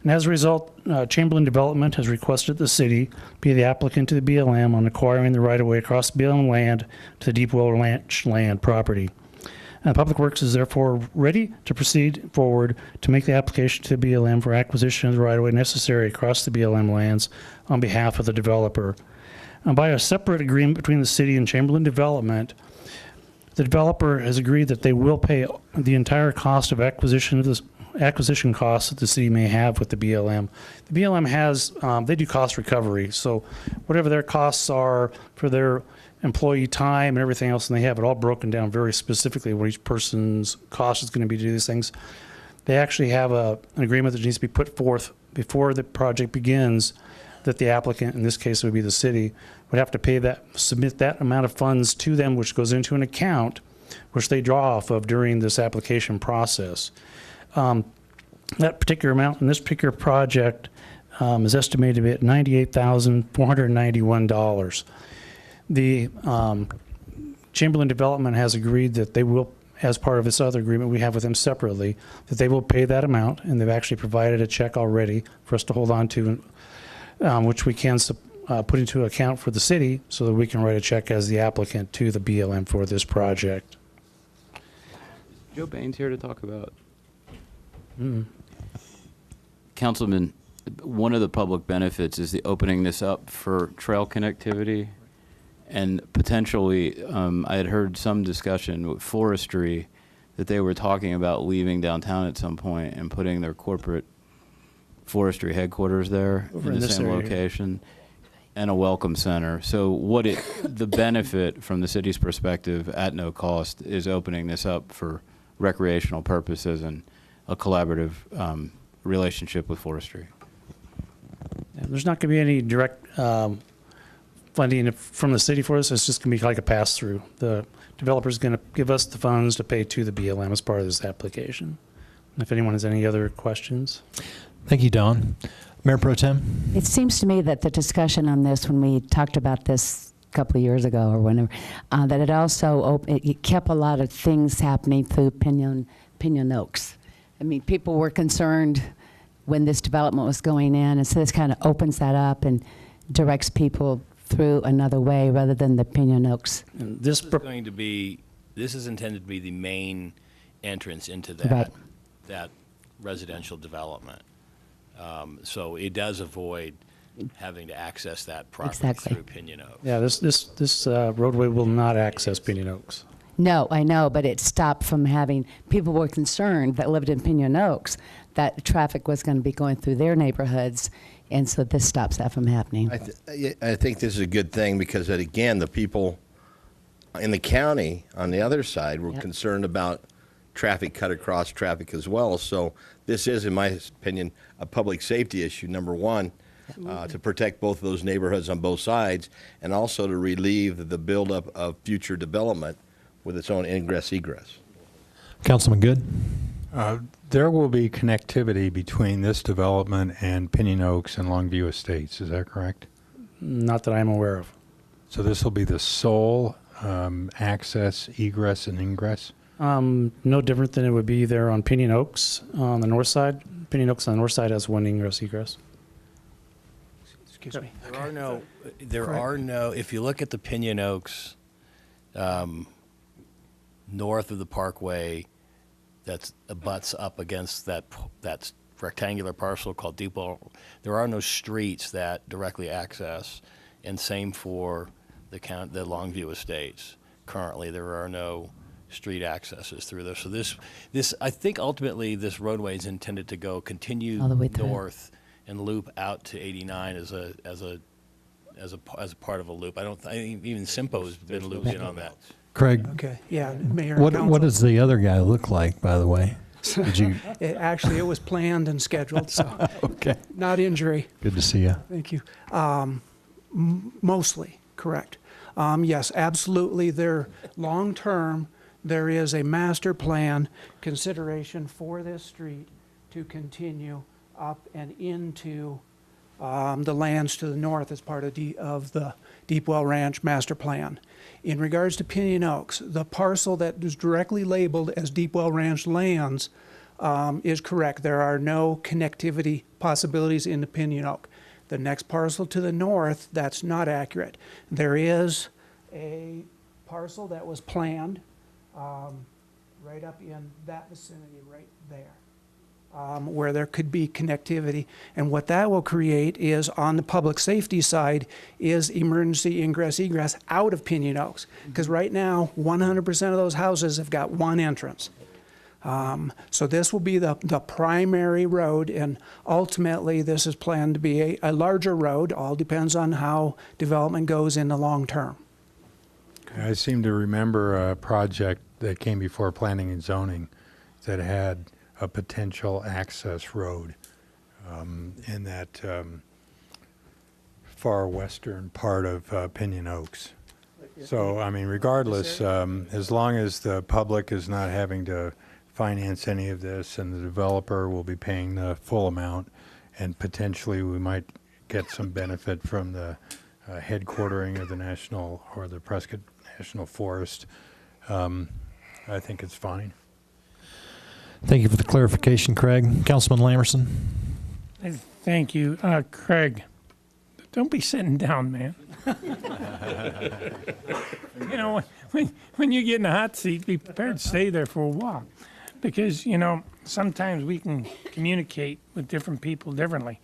[SPEAKER 23] And as a result, Chamberlain Development has requested the city be the applicant to the BLM on acquiring the right-of-way across the BLM land to the Deepwell Ranch land property. Public Works is therefore ready to proceed forward to make the application to the BLM for acquisition of the right-of-way necessary across the BLM lands on behalf of the developer. By a separate agreement between the city and Chamberlain Development, the developer has agreed that they will pay the entire cost of acquisition costs that the city may have with the BLM. The BLM has, they do cost recovery, so whatever their costs are for their employee time and everything else, and they have it all broken down very specifically what each person's cost is going to be to do these things. They actually have an agreement that needs to be put forth before the project begins, that the applicant, in this case it would be the city, would have to pay that, submit that amount of funds to them, which goes into an account which they draw off of during this application process. That particular amount in this particular project is estimated to be at $98,491. The Chamberlain Development has agreed that they will, as part of this other agreement we have with them separately, that they will pay that amount, and they've actually provided a check already for us to hold on to, which we can put into account for the city so that we can write a check as the applicant to the BLM for this project.
[SPEAKER 22] Joe Bain's here to talk about.
[SPEAKER 24] Councilman, one of the public benefits is the opening this up for trail connectivity, and potentially, I had heard some discussion with forestry that they were talking about leaving downtown at some point and putting their corporate forestry headquarters there in the same location, and a welcome center. So the benefit from the city's perspective at no cost is opening this up for recreational purposes and a collaborative relationship with forestry.
[SPEAKER 23] There's not going to be any direct funding from the city for this. It's just going to be like a pass-through. The developer's going to give us the funds to pay to the BLM as part of this application. If anyone has any other questions.
[SPEAKER 1] Thank you, Don. Mayor Pro Tem?
[SPEAKER 2] It seems to me that the discussion on this, when we talked about this a couple of years ago or whenever, that it also it kept a lot of things happening through Pinion Oaks. I mean, people were concerned when this development was going in, and so this kind of opens that up and directs people through another way rather than the Pinion Oaks.
[SPEAKER 3] This is intended to be the main entrance into that residential development. So it does avoid having to access that property through Pinion Oaks.
[SPEAKER 23] Yeah, this roadway will not access Pinion Oaks.
[SPEAKER 2] No, I know, but it stopped from having, people were concerned that lived in Pinion Oaks that traffic was going to be going through their neighborhoods, and so this stops that from happening.
[SPEAKER 20] I think this is a good thing because, again, the people in the county on the other side were concerned about traffic cut across traffic as well. So this is, in my opinion, a public safety issue, number one, to protect both of those neighborhoods on both sides, and also to relieve the buildup of future development with its own ingress-egress.
[SPEAKER 1] Councilman Good?
[SPEAKER 14] There will be connectivity between this development and Pinion Oaks and Longview Estates. Is that correct?
[SPEAKER 23] Not that I'm aware of.
[SPEAKER 14] So this will be the sole access, egress, and ingress?
[SPEAKER 23] No different than it would be there on Pinion Oaks on the north side. Pinion Oaks on the north side has one ingress egress.
[SPEAKER 3] Excuse me. There are no, if you look at the Pinion Oaks north of the parkway, that abuts up against that rectangular parcel called Deepwell, there are no streets that directly access, and same for the Longview Estates. Currently, there are no street accesses through there. So this I think ultimately this roadway is intended to continue north and loop out to 89 as a part of a loop. Even Simpo has been looped in on that.
[SPEAKER 1] Craig?
[SPEAKER 4] Okay, yeah, Mayor.
[SPEAKER 1] What does the other guy look like, by the way? Did you?
[SPEAKER 4] Actually, it was planned and scheduled, so
[SPEAKER 1] okay.
[SPEAKER 4] Not injury.
[SPEAKER 1] Good to see you.
[SPEAKER 4] Thank you. Mostly correct. Yes, absolutely. Long-term, there is a master plan consideration for this street to continue up and into the lands to the north as part of the Deepwell Ranch master plan. In regards to Pinion Oaks, the parcel that is directly labeled as Deepwell Ranch lands is correct. There are no connectivity possibilities into Pinion Oak. The next parcel to the north, that's not accurate. There is a parcel that was planned right up in that vicinity right there. Where there could be connectivity. And what that will create is, on the public safety side, is emergency ingress egress out of Pinion Oaks. Because right now, 100% of those houses have got one entrance. So this will be the primary road, and ultimately this is planned to be a larger road. All depends on how development goes in the long term.
[SPEAKER 14] I seem to remember a project that came before Planning and Zoning that had a potential access road in that far western part of Pinion Oaks. So, I mean, regardless, as long as the public is not having to finance any of this and the developer will be paying the full amount, and potentially we might get some benefit from the headquartering of the the Prescott National Forest, I think it's fine.
[SPEAKER 1] Thank you for the clarification, Craig. Councilman Lamerson?
[SPEAKER 13] Thank you. Craig, don't be sitting down, man. You know, when you get in a hot seat, be prepared to stay there for a while. Because, sometimes we can communicate with different people differently.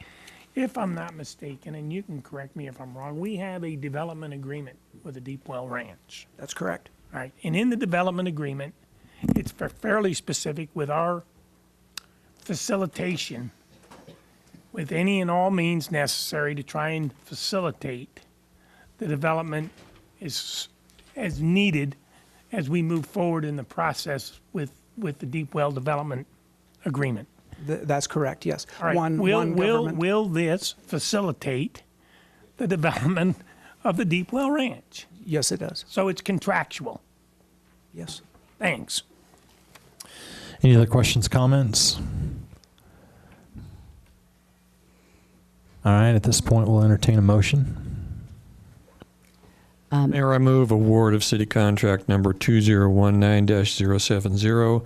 [SPEAKER 13] If I'm not mistaken, and you can correct me if I'm wrong, we have a development agreement with the Deepwell Ranch.
[SPEAKER 4] That's correct.
[SPEAKER 13] All right. And in the development agreement, it's fairly specific with our facilitation with any and all means necessary to try and facilitate the development as needed as we move forward in the process with the Deepwell Development Agreement.
[SPEAKER 4] That's correct, yes.
[SPEAKER 13] All right. Will this facilitate the development of the Deepwell Ranch.
[SPEAKER 4] Yes, it does.
[SPEAKER 13] So it's contractual.
[SPEAKER 4] Yes.
[SPEAKER 13] Thanks.
[SPEAKER 1] Any other questions, comments? All right, at this point, we'll entertain a motion.
[SPEAKER 7] Mayor, I move award of city contract number 2019-070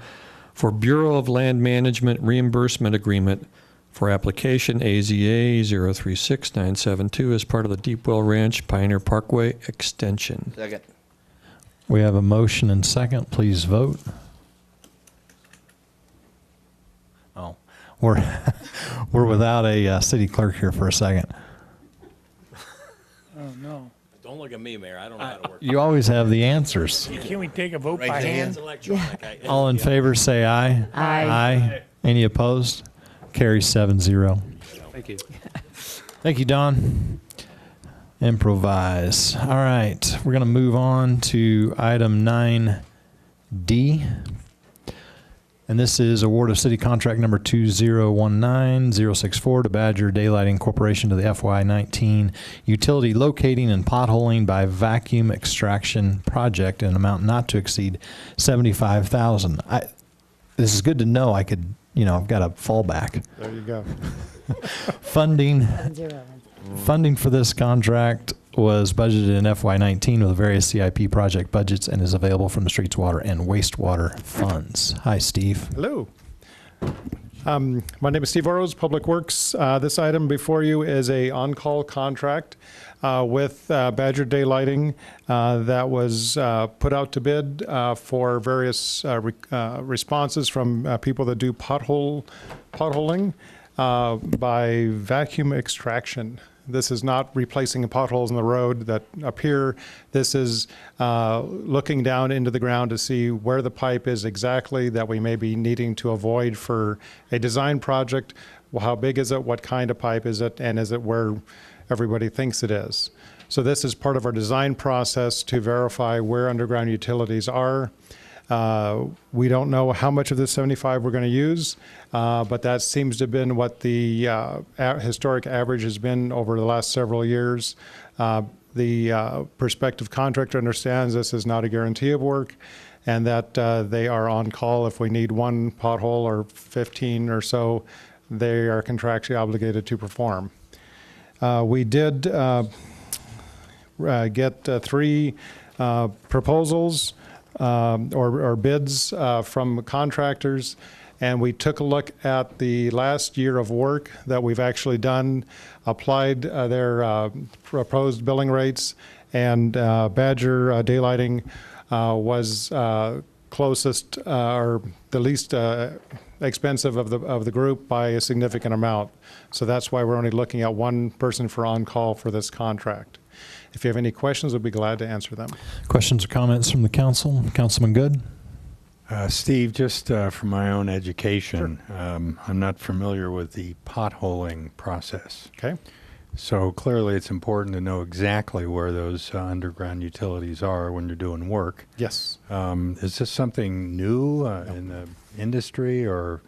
[SPEAKER 7] for Bureau of Land Management reimbursement agreement for application AZA 036972 as part of the Deepwell Ranch Pioneer Parkway extension.
[SPEAKER 20] Second.
[SPEAKER 1] We have a motion and second. Please vote. Oh, we're without a city clerk here for a second.
[SPEAKER 13] Oh, no.
[SPEAKER 3] Don't look at me, Mayor. I don't know how to work.
[SPEAKER 1] You always have the answers.
[SPEAKER 13] Can we take a vote
[SPEAKER 3] Raise
[SPEAKER 13] by
[SPEAKER 3] your
[SPEAKER 13] hand?
[SPEAKER 3] hands.
[SPEAKER 1] All in favor, say aye.
[SPEAKER 2] Aye.
[SPEAKER 1] Any opposed? Carries 7-0.
[SPEAKER 7] Thank you.
[SPEAKER 1] Thank you, Don. Improvise. All right, we're going to move on to item 9D. And this is award of city contract number 2019064 to Badger Daylighting Corporation to the FY19 utility locating and potholing by vacuum extraction project in an amount not to exceed $75,000. This is good to know. I could, I've got a fallback.
[SPEAKER 8] There you go.
[SPEAKER 1] Funding for this contract was budgeted in FY19 with various CIP project budgets and is available from the Streets, Water, and Wastewater funds. Hi, Steve.
[SPEAKER 8] Hello. My name is Steve Oroz, Public Works. This item before you is a on-call contract with Badger Daylighting that was put out to bid for various responses from people that do potholing by vacuum extraction. This is not replacing the potholes in the road that appear. This is looking down into the ground to see where the pipe is exactly that we may be needing to avoid for a design project. Well, how big is it? What kind of pipe is it? And is it where everybody thinks it is? So this is part of our design process to verify where underground utilities are. We don't know how much of the 75 we're going to use, but that seems to have been what the historic average has been over the last several years. The prospective contractor understands this is not a guarantee of work and that they are on call if we need one pothole or 15 or so, they are contractually obligated to perform. We did get 3 proposals or bids from contractors, and we took a look at the last year of work that we've actually done, applied their proposed billing rates, and Badger Daylighting was closest or the least expensive of the group by a significant amount. So that's why we're only looking at one person for on-call for this contract. If you have any questions, we'll be glad to answer them.
[SPEAKER 1] Questions or comments from the council? Councilman Good?
[SPEAKER 14] Steve, just for my own education, I'm not familiar with the potholing process.
[SPEAKER 8] Okay.
[SPEAKER 14] So clearly it's important to know exactly where those underground utilities are when you're doing work.
[SPEAKER 8] Yes.
[SPEAKER 14] Is this something new in the industry, or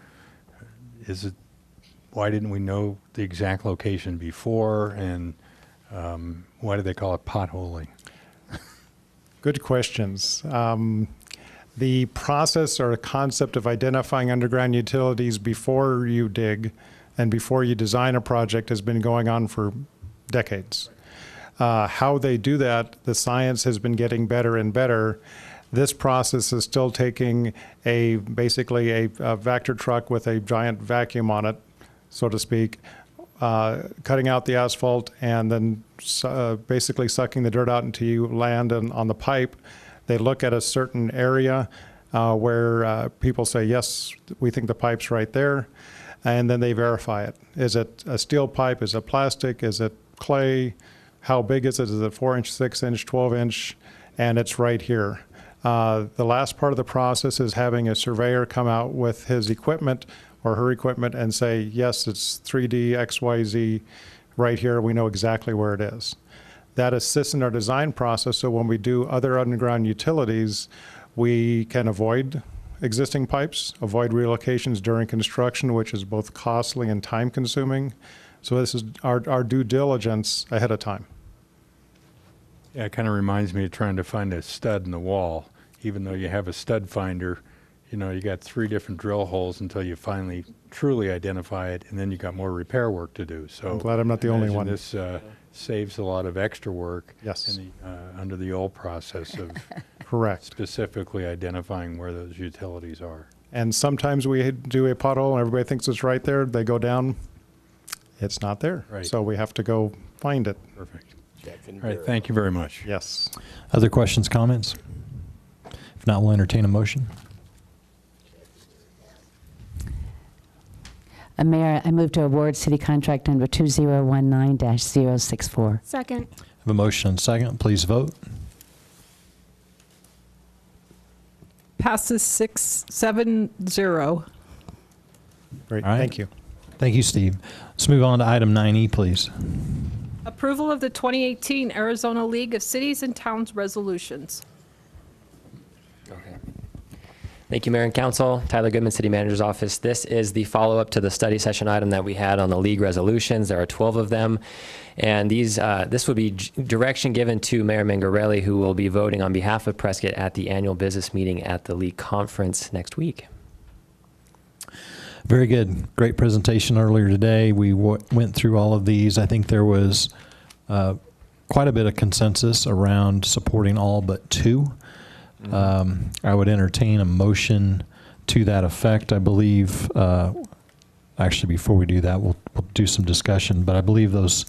[SPEAKER 14] is it, why didn't we know the exact location before, and why do they call it potholing?
[SPEAKER 8] Good questions. The process or concept of identifying underground utilities before you dig and before you design a project has been going on for decades. How they do that, the science has been getting better and better. This process is still taking basically a vector truck with a giant vacuum on it, so to speak, cutting out the asphalt and then basically sucking the dirt out until you land on the pipe. They look at a certain area where people say, yes, we think the pipe's right there, and then they verify it. Is it a steel pipe? Is it plastic? Is it clay? How big is it? Is it 4-inch, 6-inch, 12-inch? And it's right here. The last part of the process is having a surveyor come out with his equipment or her equipment and say, yes, it's 3D, XYZ, right here. We know exactly where it is. That assists in our design process, so when we do other underground utilities, we can avoid existing pipes, avoid relocations during construction, which is both costly and time-consuming. So this is our due diligence ahead of time.
[SPEAKER 14] Yeah, it kind of reminds me of trying to find a stud in the wall. Even though you have a stud finder, you know, you got 3 different drill holes until you finally truly identify it, and then you got more repair work to do. So
[SPEAKER 8] I'm glad I'm not the only one.
[SPEAKER 14] This saves a lot of extra work.
[SPEAKER 8] Yes.
[SPEAKER 14] In the, under the old process of
[SPEAKER 8] correct
[SPEAKER 14] specifically identifying where those utilities are.
[SPEAKER 8] And sometimes we do a pothole and everybody thinks it's right there. They go down, it's not there.
[SPEAKER 14] Right.
[SPEAKER 8] So we have to go find it.
[SPEAKER 14] Perfect. All right, thank you very much.
[SPEAKER 8] Yes.
[SPEAKER 1] Other questions, comments? If not, we'll entertain a motion.
[SPEAKER 2] Mayor, I move to award city contract number 2019-064.
[SPEAKER 18] Second.
[SPEAKER 1] I have a motion and second. Please vote.
[SPEAKER 21] Passes 6-7-0.
[SPEAKER 8] Great,
[SPEAKER 1] All right.
[SPEAKER 8] thank you.
[SPEAKER 1] Thank you, Steve. Let's move on to item 9E, please.
[SPEAKER 21] Approval of the 2018 Arizona League of Cities and Towns resolutions.
[SPEAKER 5] Thank you, Mayor and Council. Tyler Goodman, City Manager's Office. This is the follow-up to the study session item that we had on the league resolutions. There are 12 of them. And this would be direction given to Mayor Mangarelli, who will be voting on behalf of Prescott at the annual business meeting at the league conference next week.
[SPEAKER 1] Very good. Great presentation earlier today. We went through all of these. I think there was quite a bit of consensus around supporting all but 2. I would entertain a motion to that effect. I believe, actually, before we do that, we'll do some discussion. But I believe those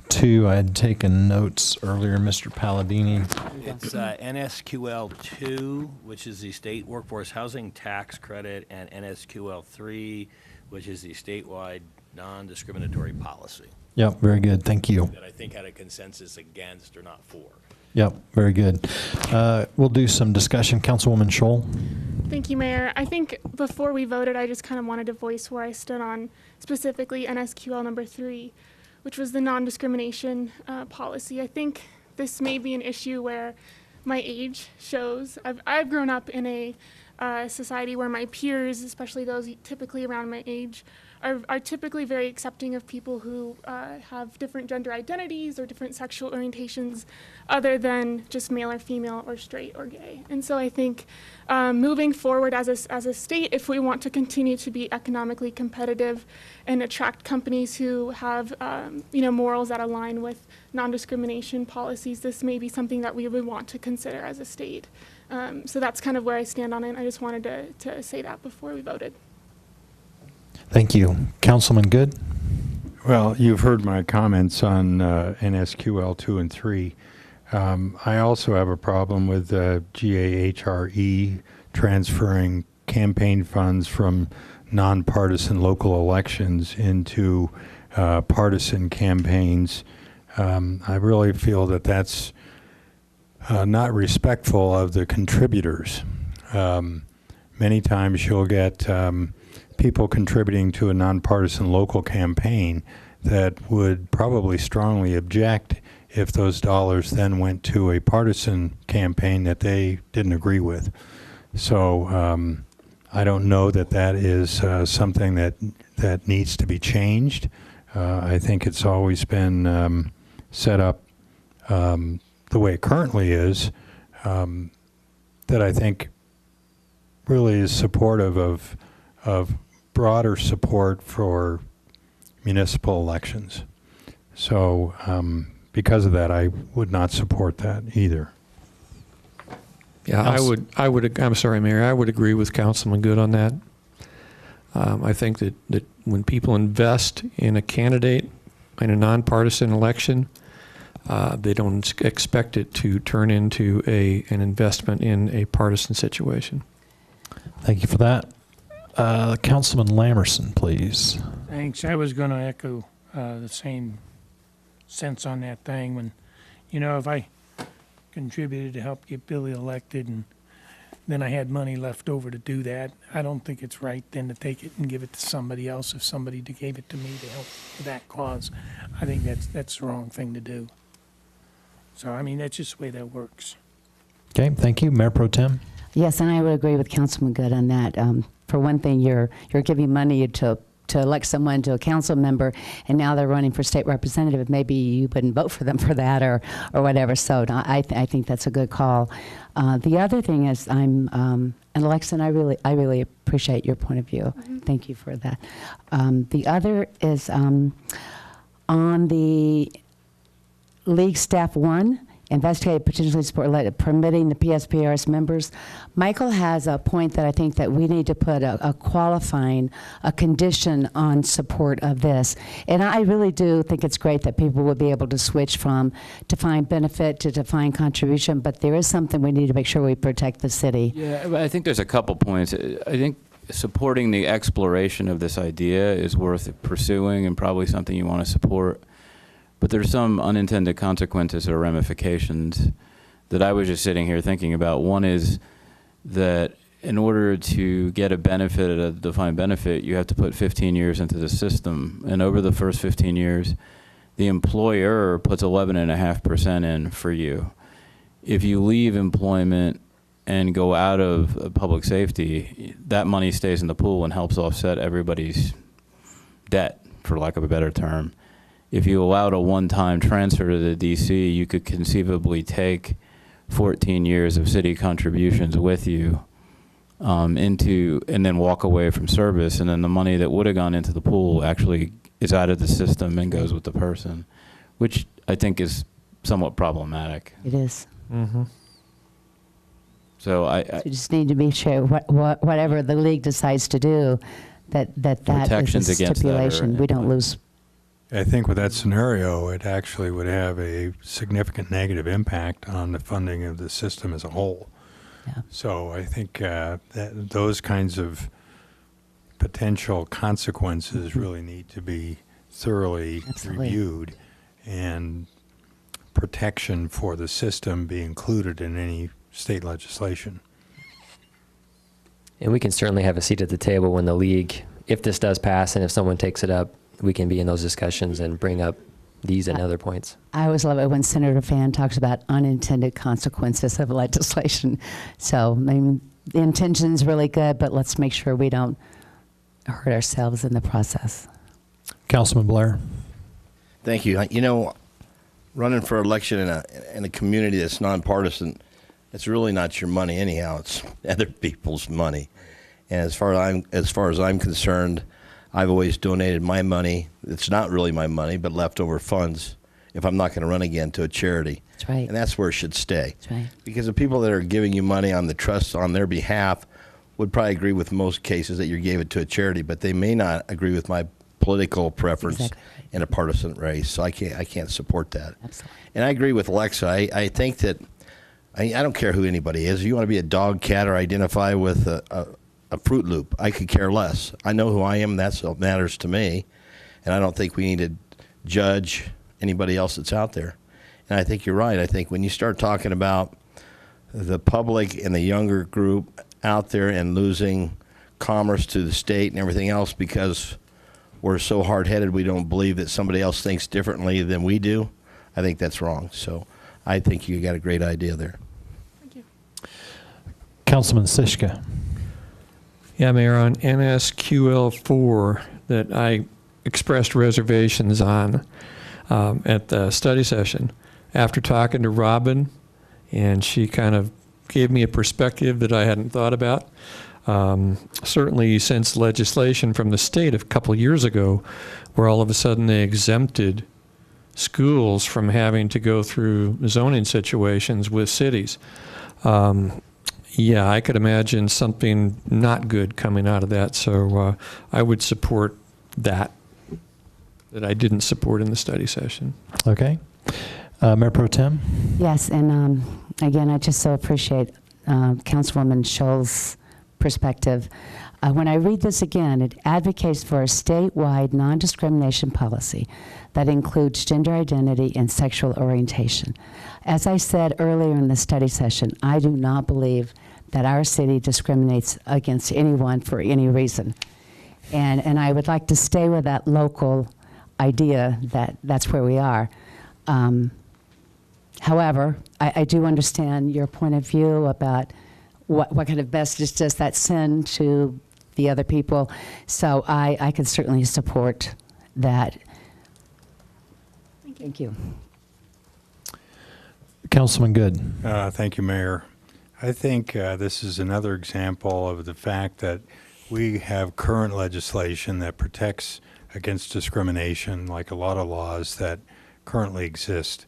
[SPEAKER 1] 2, I had taken notes earlier, Mr. Palladini.
[SPEAKER 3] It's NSQL 2, which is the state workforce housing tax credit, and NSQL 3, which is the statewide non-discriminatory policy.
[SPEAKER 1] Yep, very good. Thank you.
[SPEAKER 3] That I think had a consensus against or not for.
[SPEAKER 1] Yep, very good. We'll do some discussion. Councilwoman Scholl.
[SPEAKER 18] Thank you, Mayor. I think before we voted, I just kind of wanted to voice where I stood on specifically NSQL number 3, which was the non-discrimination policy. I think this may be an issue where my age shows. I've grown up in a society where my peers, especially those typically around my age, are typically very accepting of people who have different gender identities or different sexual orientations other than just male or female or straight or gay. And so I think moving forward as a state, if we want to continue to be economically competitive and attract companies who have morals that align with non-discrimination policies, this may be something that we would want to consider as a state. So that's kind of where I stand on it. I just wanted to say that before we voted.
[SPEAKER 1] Thank you. Councilman Good?
[SPEAKER 14] Well, you've heard my comments on NSQL 2 and 3. I also have a problem with GAHRE transferring campaign funds from nonpartisan local elections into partisan campaigns. I really feel that that's not respectful of the contributors. Many times you'll get people contributing to a nonpartisan local campaign that would probably strongly object if those dollars then went to a partisan campaign that they didn't agree with. So I don't know that that is something that needs to be changed. I think it's always been set up the way it currently is, that I think really is supportive of broader support for municipal elections. So because of that, I would not support that either.
[SPEAKER 7] Yeah, I'm sorry, Mayor. I would agree with Councilman Good on that. I think that when people invest in a candidate in a nonpartisan election, they don't expect it to turn into an investment in a partisan situation.
[SPEAKER 1] Thank you for that. Councilman Lamerson, please.
[SPEAKER 13] Thanks. I was going to echo the same sense on that thing. When, if I contributed to help get Billy elected and then I had money left over to do that, I don't think it's right then to take it and give it to somebody else if somebody gave it to me to help with that cause. I think that's the wrong thing to do. So, that's just the way that works.
[SPEAKER 1] Okay, thank you. Mayor Pro Tem?
[SPEAKER 2] Yes, and I would agree with Councilman Good on that. For one thing, you're giving money to to elect someone to a council member, and now they're running for state representative. Maybe you wouldn't vote for them for that, or whatever. So no, I think that's a good call. The other thing is, and Alexa, and I really appreciate your point of view. Thank you for that. The other is on the League Staff 1, investigate potentially support permitting the PSPRS members. Michael has a point that I think that we need to put a condition on support of this. And I really do think it's great that people would be able to switch from defined benefit to defined contribution, but there is something we need to make sure we protect the city.
[SPEAKER 24] Yeah, but I think there's a couple points. I think supporting the exploration of this idea is worth pursuing and probably something you want to support. But there's some unintended consequences or ramifications that I was just sitting here thinking about. One is that in order to get a benefit, a defined benefit, you have to put 15 years into the system. And over the first 15 years, the employer puts 11.5% in for you. If you leave employment and go out of public safety, that money stays in the pool and helps offset everybody's debt, for lack of a better term. If you allowed a one-time transfer to the DC, you could conceivably take 14 years of city contributions with you and then walk away from service, and then the money that would have gone into the pool actually is out of the system and goes with the person, which I think is somewhat problematic.
[SPEAKER 2] It is.
[SPEAKER 24] Mm-hmm. So
[SPEAKER 2] we just need to be sure whatever the league decides to do, that is a stipulation. We don't lose.
[SPEAKER 14] I think with that scenario, it actually would have a significant negative impact on the funding of the system as a whole.
[SPEAKER 2] Yeah.
[SPEAKER 14] So I think that those kinds of potential consequences really need to be thoroughly reviewed, and protection for the system be included in any state legislation.
[SPEAKER 5] And we can certainly have a seat at the table when the league, if this does pass and if someone takes it up, we can be in those discussions and bring up these and other points.
[SPEAKER 2] I always love it when Senator Fan talks about unintended consequences of legislation. So I mean, the intention is really good, but let's make sure we don't hurt ourselves in the process.
[SPEAKER 1] Councilman Blair.
[SPEAKER 20] Thank you. You know, running for election in a community that's nonpartisan, it's really not your money anyhow. It's other people's money. And as far as I'm concerned, I've always donated my money. It's not really my money, but leftover funds, if I'm not going to run again, to a charity.
[SPEAKER 2] That's right.
[SPEAKER 20] And that's where it should stay.
[SPEAKER 2] That's right.
[SPEAKER 20] Because the people that are giving you money on the trust on their behalf would probably agree with most cases that you gave it to a charity, but they may not agree with my political preference in a partisan race. So I can't support that.
[SPEAKER 2] Absolutely.
[SPEAKER 20] And I agree with Alexa. I think that I don't care who anybody is. If you want to be a dog, cat, or identify with a Fruit Loop, I could care less. I know who I am. That's what matters to me. And I don't think we need to judge anybody else that's out there. And I think you're right. I think when you start talking about the public and the younger group out there and losing commerce to the state and everything else because we're so hard-headed we don't believe that somebody else thinks differently than we do, I think that's wrong. So I think you got a great idea there.
[SPEAKER 18] Thank you.
[SPEAKER 1] Councilman Sischka.
[SPEAKER 19] Yeah, Mayor, on NSQL4 that I expressed reservations on at the study session after talking to Robin, and she kind of gave me a perspective that I hadn't thought about. Certainly since legislation from the state a couple years ago where all of a sudden they exempted schools from having to go through zoning situations with cities. Yeah, I could imagine something not good coming out of that, so I would support that I didn't support in the study session.
[SPEAKER 1] Okay. Mayor Pro Tem?
[SPEAKER 2] Yes, and again, I just so appreciate Councilwoman Scholl's perspective. When I read this again, it advocates for a statewide non-discrimination policy that includes gender identity and sexual orientation. As I said earlier in the study session, I do not believe that our city discriminates against anyone for any reason. And I would like to stay with that local idea that that's where we are. However, I do understand your point of view about what kind of message does that send to the other people. So I can certainly support that. Thank you.
[SPEAKER 1] Councilman Good.
[SPEAKER 14] Thank you, Mayor. I think this is another example of the fact that we have current legislation that protects against discrimination, like a lot of laws that currently exist,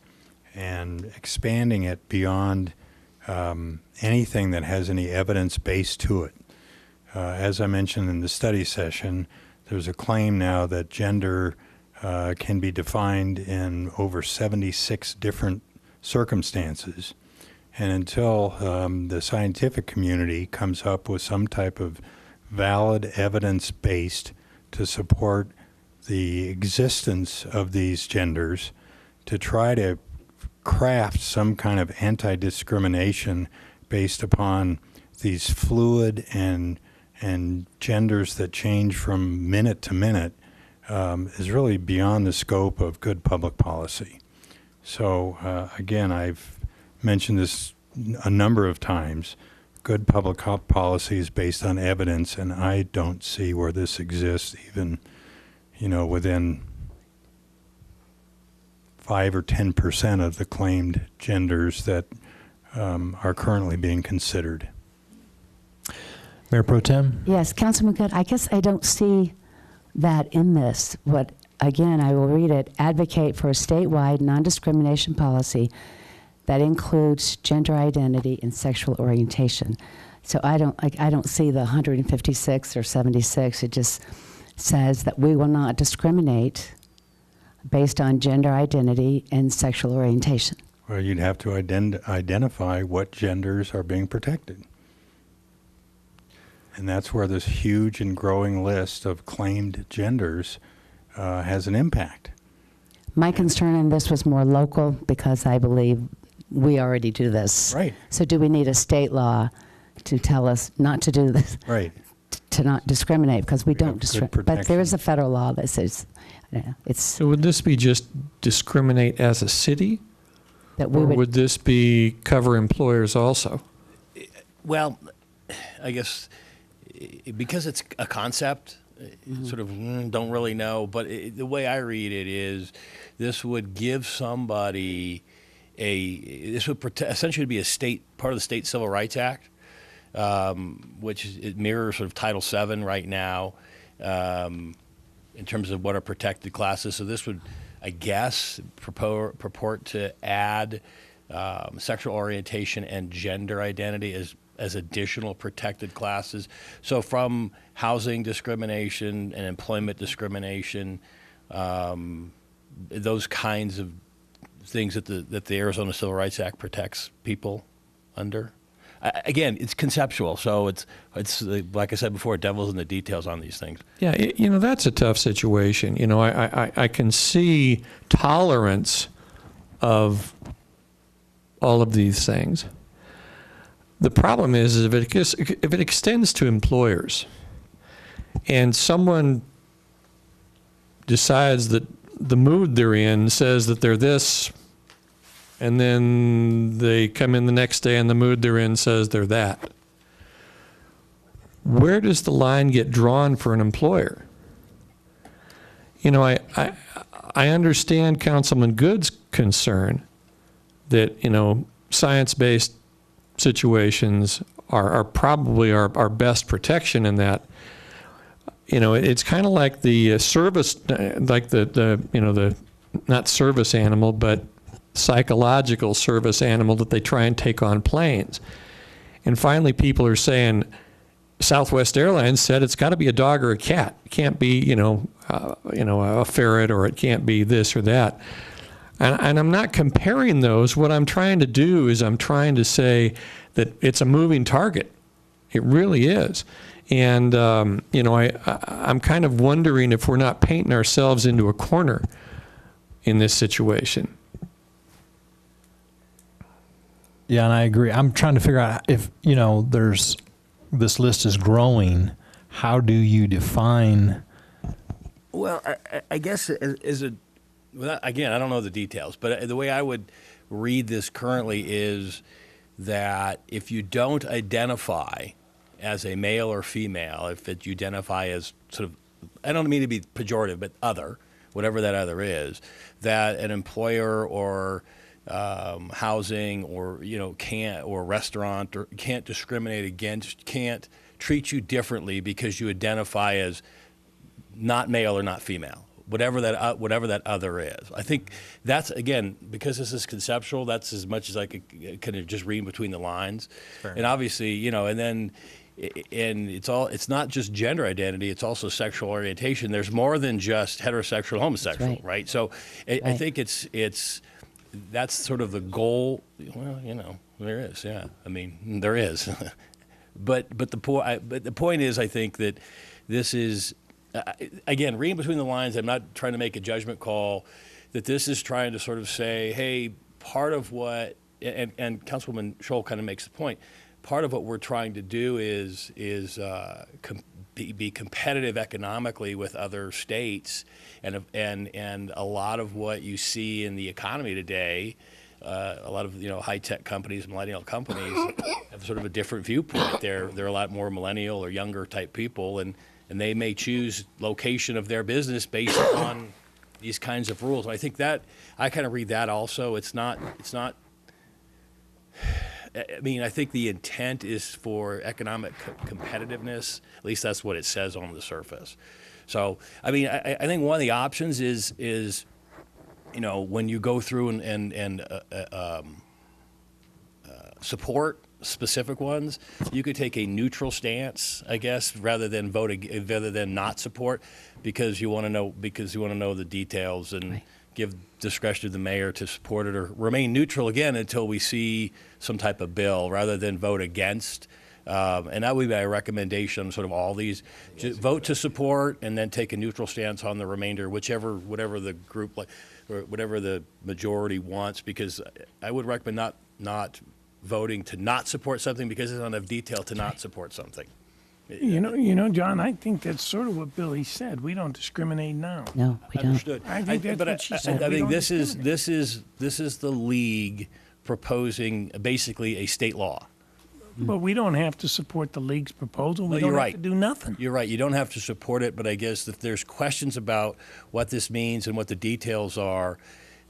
[SPEAKER 14] and expanding it beyond anything that has any evidence base to it. As I mentioned in the study session, there's a claim now that gender can be defined in over 76 different circumstances. And until the scientific community comes up with some type of valid evidence-based to support the existence of these genders, to try to craft some kind of anti-discrimination based upon these fluid and genders that change from minute to minute is really beyond the scope of good public policy. So again, I've mentioned this a number of times. Good public policy is based on evidence, and I don't see where this exists even, within 5 or 10% of the claimed genders that are currently being considered.
[SPEAKER 1] Mayor Pro Tem?
[SPEAKER 2] Yes, Councilman Good, I guess I don't see that in this. Again, I will read it. Advocate for a statewide non-discrimination policy that includes gender identity and sexual orientation. So I don't see the 156 or 76. It just says that we will not discriminate based on gender identity and sexual orientation.
[SPEAKER 14] Well, you'd have to identify what genders are being protected. And that's where this huge and growing list of claimed genders has an impact.
[SPEAKER 2] My concern in this was more local because I believe we already do this.
[SPEAKER 14] Right.
[SPEAKER 2] So do we need a state law to tell us not to do this?
[SPEAKER 14] Right.
[SPEAKER 2] To not discriminate, because we don't discriminate. But there is
[SPEAKER 14] protection.
[SPEAKER 2] a federal law that says it's
[SPEAKER 19] So would this be just discriminate as a city?
[SPEAKER 2] that we
[SPEAKER 19] Or
[SPEAKER 2] would.
[SPEAKER 19] would this be cover employers also?
[SPEAKER 3] Well, I guess because it's a concept, sort of don't really know. But the way I read it is, this would give somebody this would essentially be a state part of the state Civil Rights Act, which it mirrors sort of Title VII right now, in terms of what are protected classes. So this would, I guess, purport to add sexual orientation and gender identity as additional protected classes. So from housing discrimination and employment discrimination, those kinds of things that the Arizona Civil Rights Act protects people under. Again, it's conceptual, so it's like I said before, devil's in the details on these things.
[SPEAKER 19] Yeah, that's a tough situation. I can see tolerance of all of these things. The problem is if it extends to employers and someone decides that the mood they're in says that they're this, and then they come in the next day and the mood they're in says they're that. Where does the line get drawn for an employer? I understand Councilman Good's concern that, science-based situations are probably our best protection in that. It's kind of like the service, like the not service animal, but psychological service animal that they try and take on planes. And finally, people are saying, Southwest Airlines said it's got to be a dog or a cat. It can't be, a ferret, or it can't be this or that. And I'm not comparing those. What I'm trying to do is I'm trying to say that it's a moving target. It really is. And, I'm kind of wondering if we're not painting ourselves into a corner in this situation.
[SPEAKER 1] Yeah, and I agree. I'm trying to figure out if, this list is growing, how do you define?
[SPEAKER 3] Well, I guess again, I don't know the details, but the way I would read this currently is that if you don't identify as a male or female, if it, you identify as sort of, I don't mean to be pejorative, but other, whatever that other is, that an employer or housing or can't, or restaurant, or can't discriminate against, can't treat you differently because you identify as not male or not female, whatever that other is. I think that's, again, because this is conceptual, that's as much as I could kind of just read between the lines. Fair. And obviously, and then it's not just gender identity, it's also sexual orientation. There's more than just heterosexual, homosexual, right? So I think that's sort of the goal. Well, there is, yeah. I mean, there is. but the point is, I think that this is, again, reading between the lines, I'm not trying to make a judgment call, that this is trying to sort of say, hey, part of what, and Councilwoman Scholl kind of makes the point, part of what we're trying to do is be competitive economically with other states, and a lot of what you see in the economy today, a lot of high-tech companies, millennial companies, have sort of a different viewpoint. They're a lot more millennial or younger type people, and they may choose location of their business based on these kinds of rules. And I think that I kind of read that also. It's not. I mean, I think the intent is for economic competitiveness. At least that's what it says on the surface. So, I mean, I think one of the options is when you go through and support specific ones, you could take a neutral stance, I guess, rather than not support, because you want to know the details and give discretion to the mayor to support it, or remain neutral again until we see some type of bill, rather than vote against. And that would be my recommendation on sort of all these. Just vote to support and then take a neutral stance on the remainder, whatever the group, or whatever the majority wants, because I would recommend not voting to not support something because it's not enough detail to not support something.
[SPEAKER 13] John, I think that's sort of what Billy said. We don't discriminate now.
[SPEAKER 2] No, we don't.
[SPEAKER 3] Understood.
[SPEAKER 13] I think that's what she said.
[SPEAKER 3] I
[SPEAKER 13] We
[SPEAKER 3] think
[SPEAKER 13] don't
[SPEAKER 3] this is the league proposing basically a state law.
[SPEAKER 13] But we don't have to support the league's proposal. We
[SPEAKER 3] No,
[SPEAKER 13] don't
[SPEAKER 3] you're
[SPEAKER 13] have
[SPEAKER 3] right.
[SPEAKER 13] to do nothing.
[SPEAKER 3] You're right. You don't have to support it, but I guess if there's questions about what this means and what the details are,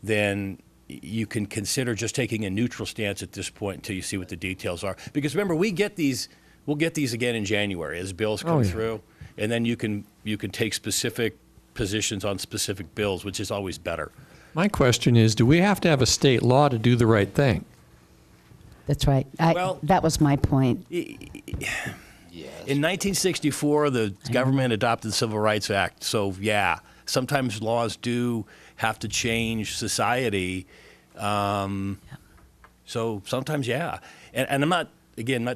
[SPEAKER 3] then you can consider just taking a neutral stance at this point until you see what the details are. Because remember, we'll get these again in January as bills come through, and then you can take specific positions on specific bills, which is always better.
[SPEAKER 19] My question is, do we have to have a state law to do the right thing?
[SPEAKER 2] That's right. That was my point.
[SPEAKER 3] In 1964, the government adopted the Civil Rights Act. So, yeah, sometimes laws do have to change society. So sometimes, yeah. And I'm not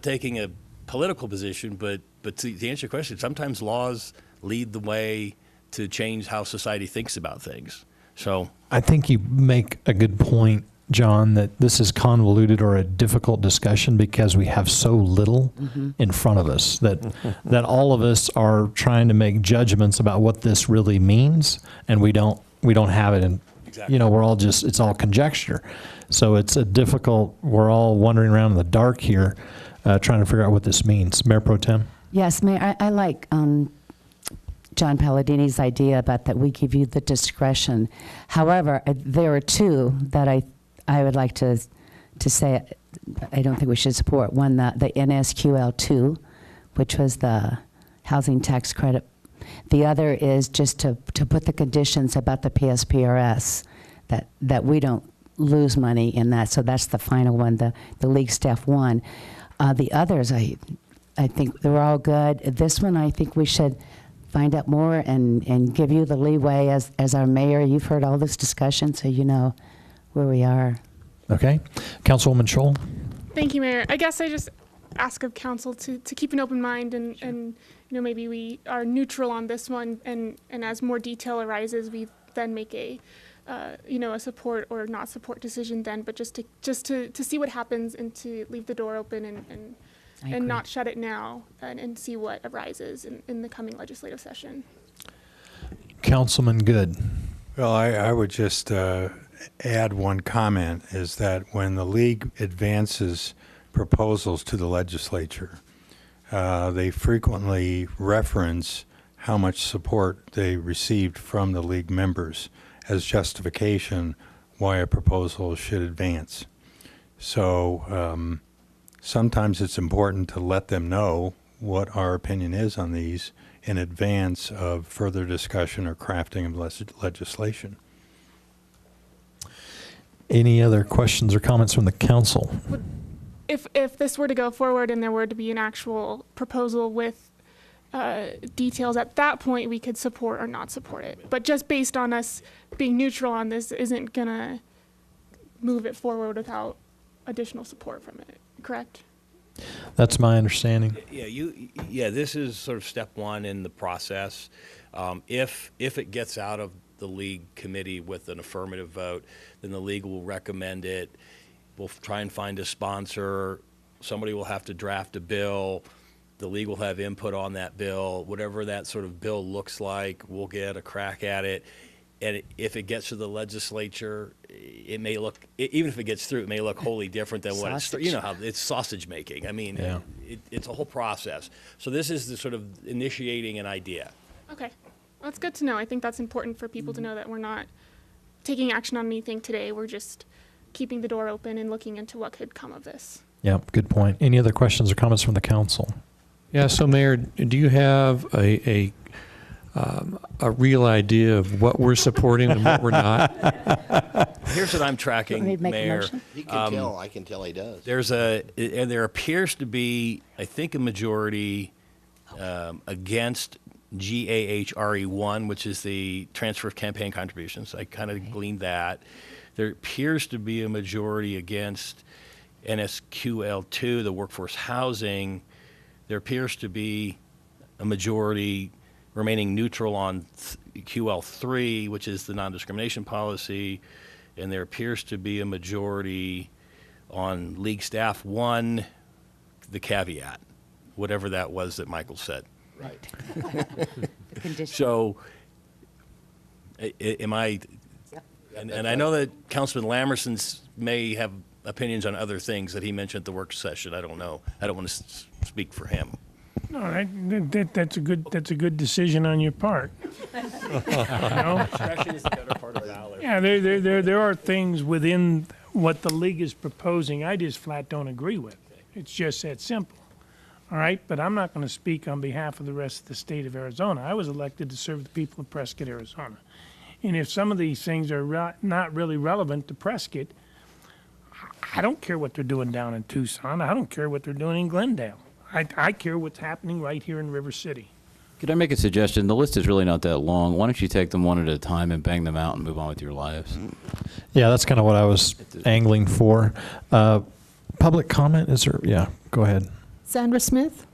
[SPEAKER 3] taking a political position, but to answer your question, sometimes laws lead the way to change how society thinks about things. So
[SPEAKER 1] I think you make a good point, John, that this is convoluted or a difficult discussion because we have so little in front of us that all of us are trying to make judgments about what this really means, and we don't have it. And we're all it's all conjecture. So it's we're all wandering around in the dark here, trying to figure out what this means. Mayor Pro Tem?
[SPEAKER 2] Yes, Mayor, I like John Palladini's idea about that we give you the discretion. However, there are two that I would like to say I don't think we should support. One, the NSQL2, which was the housing tax credit. The other is just to put the conditions about the PSPRS, that we don't lose money in that. So that's the final one, the league staff one. The others, I think they're all good. This one, I think we should find out more and give you the leeway as our mayor. You've heard all this discussion, so you know where we are. Okay. Councilwoman Scholl?
[SPEAKER 18] Thank you, Mayor. I guess I just ask of council to keep an open mind and maybe we are neutral on this one, and as more detail arises, we then make a support or not support decision then, but just to see what happens and to leave the door open and not shut it now and see what arises in the coming legislative session.
[SPEAKER 1] Councilman Good.
[SPEAKER 14] Well, I would just add one comment, is that when the league advances proposals to the legislature, they frequently reference how much support they received from the league members as justification why a proposal should advance. So sometimes it's important to let them know what our opinion is on these in advance of further discussion or crafting of legislation.
[SPEAKER 1] Any other questions or comments from the council?
[SPEAKER 18] If this were to go forward and there were to be an actual proposal with details, at that point we could support or not support it. But just based on us being neutral on this isn't gonna move it forward without additional support from it, correct?
[SPEAKER 1] That's my understanding.
[SPEAKER 3] Yeah, this is sort of step one in the process. If it gets out of the league committee with an affirmative vote, then the league will recommend it. We'll try and find a sponsor. Somebody will have to draft a bill. The league will have input on that bill. Whatever that sort of bill looks like, we'll get a crack at it. And if it gets to the legislature, it may look, even if it gets through, it may look wholly different than what it's, you know how it's sausage making. I mean,
[SPEAKER 1] yeah.
[SPEAKER 3] It's a whole process. So this is the sort of initiating an idea.
[SPEAKER 18] Okay, well, that's good to know. I think that's important for people to know that we're not taking action on anything today. We're just keeping the door open and looking into what could come of this.
[SPEAKER 1] Yeah, good point. Any other questions or comments from the council?
[SPEAKER 7] Yeah, so Mayor, do you have a real idea of what we're supporting and what we're not?
[SPEAKER 3] Here's what I'm tracking, Mayor.
[SPEAKER 20] He can tell. I can tell he does.
[SPEAKER 3] There appears to be, I think, a majority against GAHRE1, which is the transfer of campaign contributions. I kind of gleaned that. There appears to be a majority against NSQL2, the workforce housing. There appears to be a majority remaining neutral on QL3, which is the non-discrimination policy, and there appears to be a majority on League Staff 1, the caveat, whatever that was that Michael said.
[SPEAKER 2] Right. The condition.
[SPEAKER 3] So, am I? And I know that Councilman Lamerson's may have opinions on other things that he mentioned at the work session. I don't know. I don't want to speak for him.
[SPEAKER 13] No, that's a good decision on your part. You know?
[SPEAKER 5] Discretion is the better part of valor.
[SPEAKER 13] Yeah, there are things within what the league is proposing I just flat don't agree with. It's just that simple. All right, but I'm not going to speak on behalf of the rest of the state of Arizona. I was elected to serve the people of Prescott, Arizona. And if some of these things are not really relevant to Prescott, I don't care what they're doing down in Tucson. I don't care what they're doing in Glendale. I care what's happening right here in River City.
[SPEAKER 24] Could I make a suggestion? The list is really not that long. Why don't you take them one at a time and bang them out and move on with your lives?
[SPEAKER 1] Yeah, that's kind of what I was angling for. Public comment, is there? Yeah, go ahead.
[SPEAKER 21] Sandra Smith.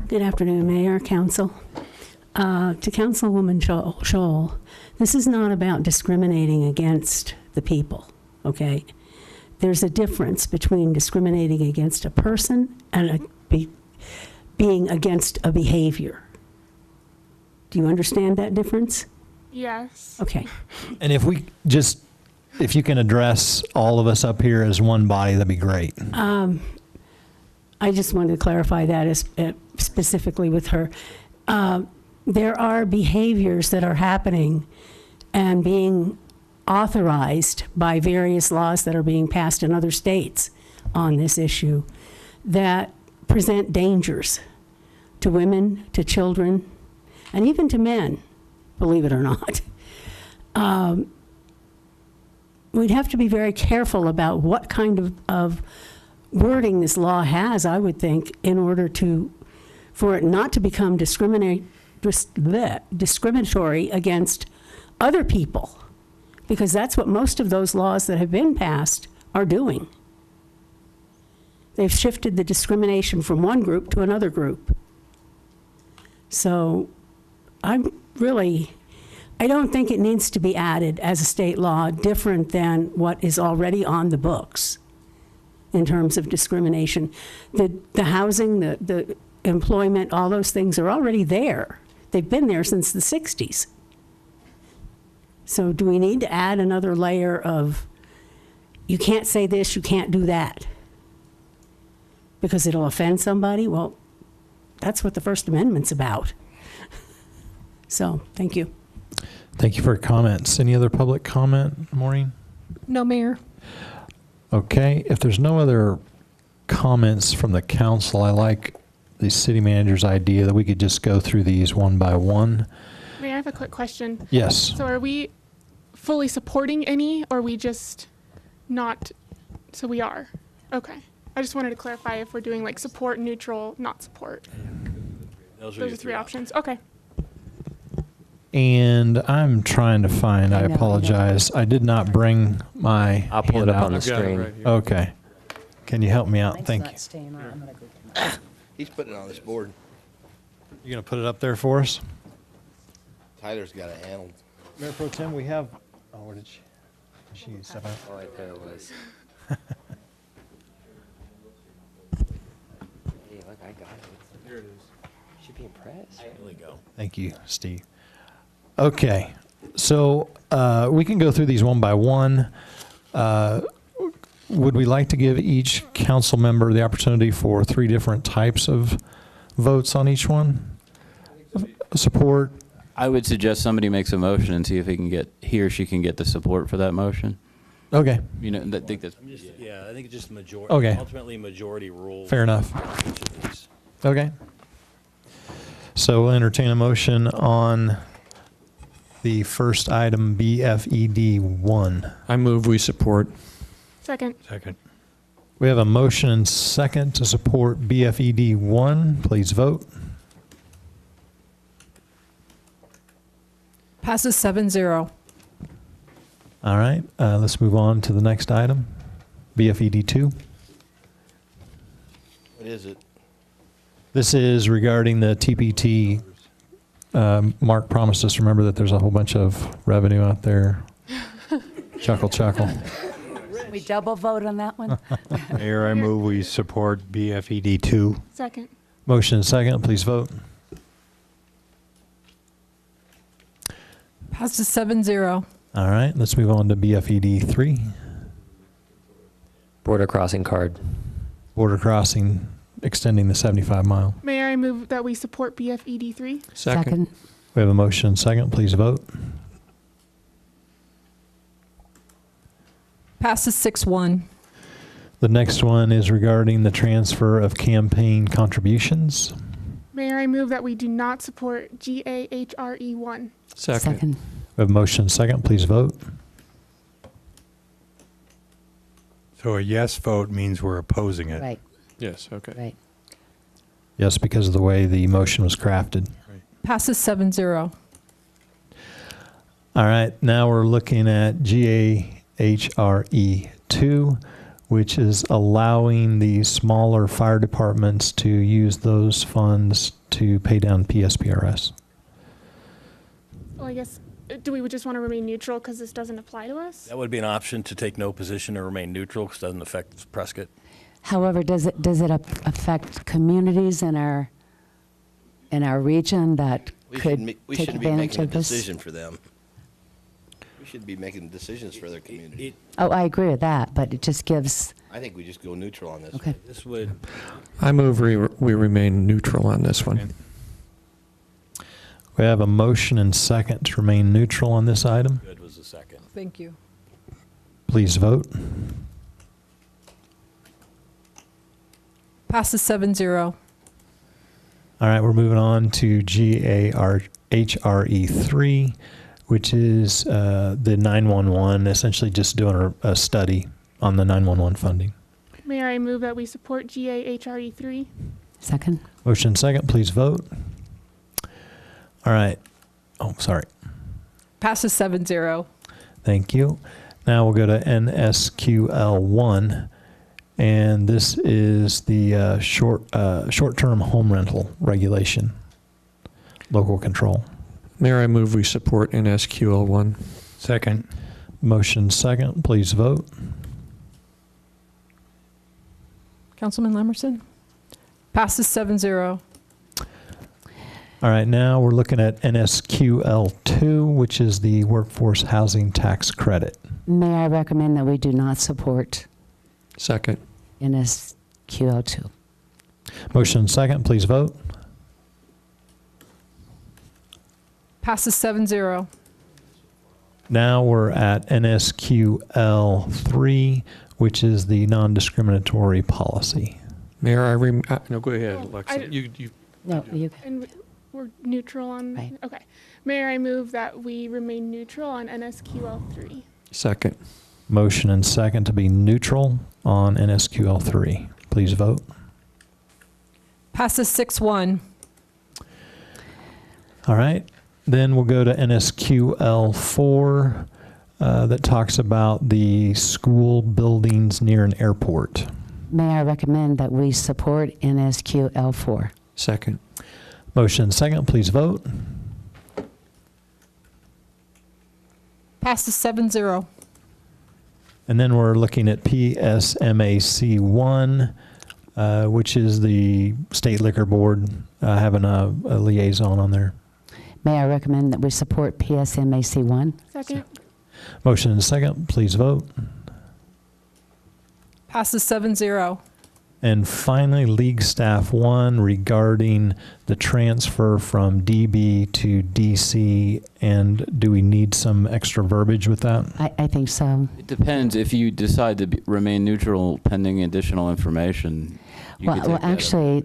[SPEAKER 9] Good afternoon, Mayor, Council. To Councilwoman Scholl, this is not about discriminating against the people, okay? There's a difference between discriminating against a person and being against a behavior. Do you understand that difference?
[SPEAKER 18] Yes.
[SPEAKER 9] Okay.
[SPEAKER 1] And if you can address all of us up here as one body, that'd be great.
[SPEAKER 9] I just wanted to clarify that as specifically with her. There are behaviors that are happening and being authorized by various laws that are being passed in other states on this issue that present dangers to women, to children, and even to men, believe it or not. We'd have to be very careful about what kind of wording this law has, I would think, in order for it not to become discriminatory against other people, because that's what most of those laws that have been passed are doing. They've shifted the discrimination from one group to another group. So I don't think it needs to be added as a state law different than what is already on the books in terms of discrimination. The housing, the employment, all those things are already there. They've been there since the 60s. So do we need to add another layer of you can't say this, you can't do that, because it'll offend somebody. Well, that's what the First Amendment's about. So, thank you.
[SPEAKER 1] Thank you for your comments. Any other public comment, Maureen?
[SPEAKER 21] No, Mayor.
[SPEAKER 1] Okay, if there's no other comments from the council, I like the city manager's idea that we could just go through these one by one.
[SPEAKER 18] May I have a quick question?
[SPEAKER 1] Yes.
[SPEAKER 18] So are we fully supporting any, or are we just not? So we are. Okay. I just wanted to clarify if we're doing like support, neutral, not support.
[SPEAKER 3] Those
[SPEAKER 18] are three options. Okay.
[SPEAKER 1] And I'm trying to find, I
[SPEAKER 2] I know,
[SPEAKER 1] apologize. I did not bring my
[SPEAKER 5] I'll pull it
[SPEAKER 1] hand
[SPEAKER 5] up
[SPEAKER 1] out.
[SPEAKER 5] on the
[SPEAKER 7] I've got it
[SPEAKER 5] screen.
[SPEAKER 7] right here.
[SPEAKER 1] Okay. Can you help me out?
[SPEAKER 2] Mine's
[SPEAKER 1] Thank
[SPEAKER 2] not
[SPEAKER 1] you.
[SPEAKER 2] staying on. I'm gonna go get mine.
[SPEAKER 20] He's putting it on this board.
[SPEAKER 1] You going to put it up there for us?
[SPEAKER 20] Tyler's got it handled.
[SPEAKER 1] Mayor Pro Tem, we have, oh, where did she step out?
[SPEAKER 5] Oh, right there it was. Hey, look, I got it. Here it is. You should be impressed.
[SPEAKER 3] There we go.
[SPEAKER 1] Thank you, Steve. Okay, so we can go through these one by one. Would we like to give each council member the opportunity for 3 different types of votes on each one? Support?
[SPEAKER 24] I would suggest somebody makes a motion and see if he or she can get the support for that motion.
[SPEAKER 1] Okay,
[SPEAKER 24] You know, I think that's.
[SPEAKER 3] Yeah, I think it's just majority.
[SPEAKER 1] Okay.
[SPEAKER 3] Ultimately, majority rules.
[SPEAKER 1] fair enough.
[SPEAKER 3] on each of these.
[SPEAKER 1] Okay. So we'll entertain a motion on the first item, BFED 1.
[SPEAKER 7] I move we support.
[SPEAKER 18] Second.
[SPEAKER 14] Second.
[SPEAKER 1] We have a motion and second to support BFED 1. Please vote.
[SPEAKER 21] Passes 7-0.
[SPEAKER 1] All right, let's move on to the next item, BFED 2.
[SPEAKER 20] What is it?
[SPEAKER 1] This is regarding the TPT. Mark promised us, remember, that there's a whole bunch of revenue out there. Chuckle, chuckle.
[SPEAKER 2] We double vote on that one?
[SPEAKER 14] Mayor, I move we support BFED 2.
[SPEAKER 18] Second.
[SPEAKER 1] Motion and second, please vote.
[SPEAKER 21] Passes 7-0.
[SPEAKER 1] All right, let's move on to BFED 3.
[SPEAKER 5] Border crossing card.
[SPEAKER 1] Border crossing, extending the 75-mile.
[SPEAKER 18] Mayor, I move that we support BFED 3.
[SPEAKER 7] Second.
[SPEAKER 1] We have a motion and second, please vote.
[SPEAKER 21] Passes 6-1.
[SPEAKER 1] The next one is regarding the transfer of campaign contributions.
[SPEAKER 18] Mayor, I move that we do not support GAHRE 1.
[SPEAKER 7] Second.
[SPEAKER 1] We have a motion and second, please vote.
[SPEAKER 14] So a yes vote means we're opposing it.
[SPEAKER 2] Right,
[SPEAKER 7] Yes, okay.
[SPEAKER 2] right.
[SPEAKER 1] Yes, because of the way the motion was crafted.
[SPEAKER 21] Passes 7-0.
[SPEAKER 1] All right, now we're looking at GAHRE 2, which is allowing the smaller fire departments to use those funds to pay down PSPRS.
[SPEAKER 18] Well, I guess, do we just want to remain neutral because this doesn't apply to us?
[SPEAKER 3] That would be an option to take no position or remain neutral because it doesn't affect Prescott.
[SPEAKER 2] However, does it affect communities in our region that could
[SPEAKER 20] We
[SPEAKER 2] take
[SPEAKER 20] shouldn't be
[SPEAKER 2] advantage
[SPEAKER 20] making a
[SPEAKER 2] of this?
[SPEAKER 20] decision for them. We should be making decisions for their community.
[SPEAKER 2] Oh, I agree with that, but it just gives,
[SPEAKER 20] I think we just go neutral on this.
[SPEAKER 2] okay.
[SPEAKER 3] This would,
[SPEAKER 7] I move we remain neutral on this one.
[SPEAKER 1] We have a motion and second to remain neutral on this item.
[SPEAKER 3] good was the second.
[SPEAKER 21] Thank you.
[SPEAKER 1] Please vote.
[SPEAKER 21] Passes 7-0.
[SPEAKER 1] All right, we're moving on to GAHRE 3, which is the 911, essentially just doing a study on the 911 funding.
[SPEAKER 18] Mayor, I move that we support GAHRE 3.
[SPEAKER 2] Second?
[SPEAKER 1] Motion second, please vote. All right. Oh, sorry.
[SPEAKER 21] Passes 7-0.
[SPEAKER 1] Thank you. Now we'll go to NSQL 1, and this is the short-term home rental regulation, local control.
[SPEAKER 7] Mayor, I move we support NSQL 1.
[SPEAKER 14] Second.
[SPEAKER 1] Motion second, please vote.
[SPEAKER 21] Councilman Lemerson? Passes 7-0.
[SPEAKER 1] All right, now we're looking at NSQL 2, which is the workforce housing tax credit.
[SPEAKER 2] May I recommend that we do not support
[SPEAKER 7] Second.
[SPEAKER 2] NSQL2?
[SPEAKER 1] Motion and second, please vote.
[SPEAKER 21] Passes 7-0.
[SPEAKER 1] Now we're at NSQL3, which is the non-discriminatory policy.
[SPEAKER 7] Mayor, no, go ahead, Alexa.
[SPEAKER 2] No, you.
[SPEAKER 18] And we're neutral on,
[SPEAKER 2] Right.
[SPEAKER 18] okay. Mayor, I move that we remain neutral on NSQL3.
[SPEAKER 7] Second.
[SPEAKER 1] Motion and second to be neutral on NSQL3. Please vote.
[SPEAKER 21] Passes 6-1.
[SPEAKER 1] All right. Then we'll go to NSQL4 that talks about the school buildings near an airport.
[SPEAKER 2] May I recommend that we support NSQL4?
[SPEAKER 7] Second.
[SPEAKER 1] Motion and second, please vote.
[SPEAKER 21] Passes 7-0.
[SPEAKER 1] And then we're looking at PSMAC1, which is the State Liquor Board having a liaison on there.
[SPEAKER 2] May I recommend that we support PSMAC1?
[SPEAKER 18] Second.
[SPEAKER 1] Motion and second, please vote.
[SPEAKER 21] Passes 7-0.
[SPEAKER 1] And finally, League Staff 1 regarding the transfer from DB to DC, and do we need some extra verbiage with that?
[SPEAKER 2] I think so.
[SPEAKER 24] It depends. If you decide to remain neutral pending additional information, you could take that up.
[SPEAKER 2] Actually,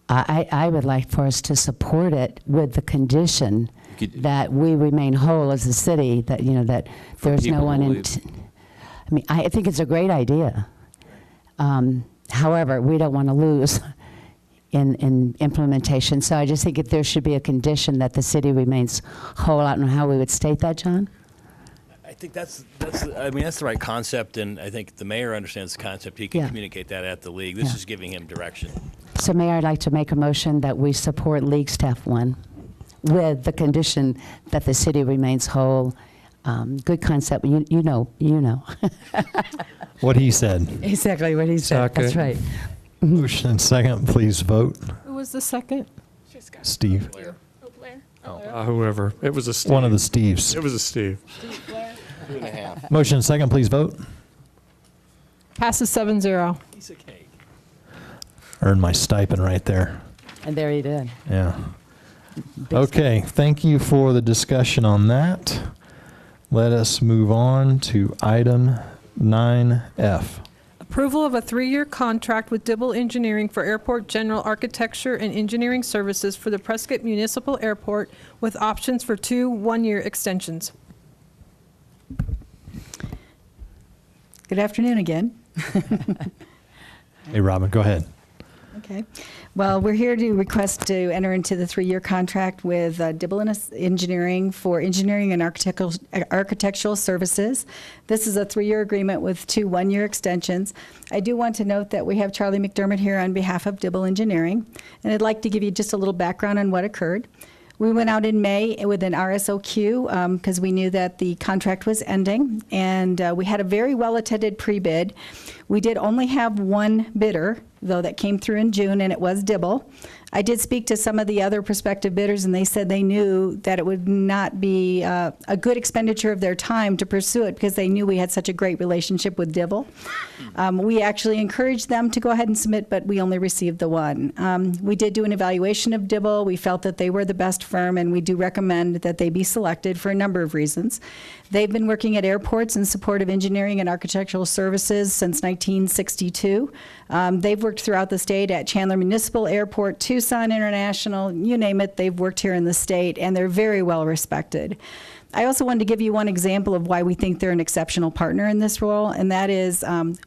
[SPEAKER 2] I would like for us to support it with the condition that we remain whole as a city, that, you know, that there's no one in. I mean, I think it's a great idea. However, we don't want to lose in implementation. So I just think that there should be a condition that the city remains whole. I don't know how we would state that, John.
[SPEAKER 3] I think that's the right concept, and I think the mayor understands the concept. He can
[SPEAKER 2] Yeah.
[SPEAKER 3] communicate that at the league. This is giving him direction.
[SPEAKER 2] So Mayor, I'd like to make a motion that we support League Staff 1 with the condition that the city remains whole. Good concept. You know.
[SPEAKER 1] What he said.
[SPEAKER 2] Exactly what he said. That's right.
[SPEAKER 1] Motion and second, please vote.
[SPEAKER 21] Who was the second?
[SPEAKER 1] Steve.
[SPEAKER 18] Oh, Blair.
[SPEAKER 7] Whoever. It was a Steve.
[SPEAKER 1] One of the Steves.
[SPEAKER 7] It was a Steve.
[SPEAKER 18] Blair.
[SPEAKER 3] 2.5.
[SPEAKER 1] Motion and second, please vote.
[SPEAKER 21] Passes 7-0.
[SPEAKER 3] Piece of cake.
[SPEAKER 1] Earned my stipend right there.
[SPEAKER 2] And there he did.
[SPEAKER 1] Yeah. Okay, thank you for the discussion on that. Let us move on to item 9F.
[SPEAKER 21] Approval of a 3-year contract with Dibble Engineering for airport general architecture and engineering services for the Prescott Municipal Airport with options for 2 one-year extensions.
[SPEAKER 6] Good afternoon again.
[SPEAKER 1] Hey, Robin, go ahead.
[SPEAKER 6] Okay. Well, we're here to request to enter into the 3-year contract with Dibble Engineering for engineering and architectural services. This is a 3-year agreement with 2 one-year extensions. I do want to note that we have Charlie McDermott here on behalf of Dibble Engineering, and I'd like to give you just a little background on what occurred. We went out in May with an RSOQ because we knew that the contract was ending, and we had a very well-attended pre-bid. We did only have one bidder, though, that came through in June, and it was Dibble. I did speak to some of the other prospective bidders, and they said they knew that it would not be a good expenditure of their time to pursue it because they knew we had such a great relationship with Dibble. We actually encouraged them to go ahead and submit, but we only received the one. We did do an evaluation of Dibble. We felt that they were the best firm, and we do recommend that they be selected for a number of reasons. They've been working at airports in support of engineering and architectural services since 1962. They've worked throughout the state at Chandler Municipal Airport, Tucson International, you name it, they've worked here in the state, and they're very well respected. I also wanted to give you one example of why we think they're an exceptional partner in this role, and that is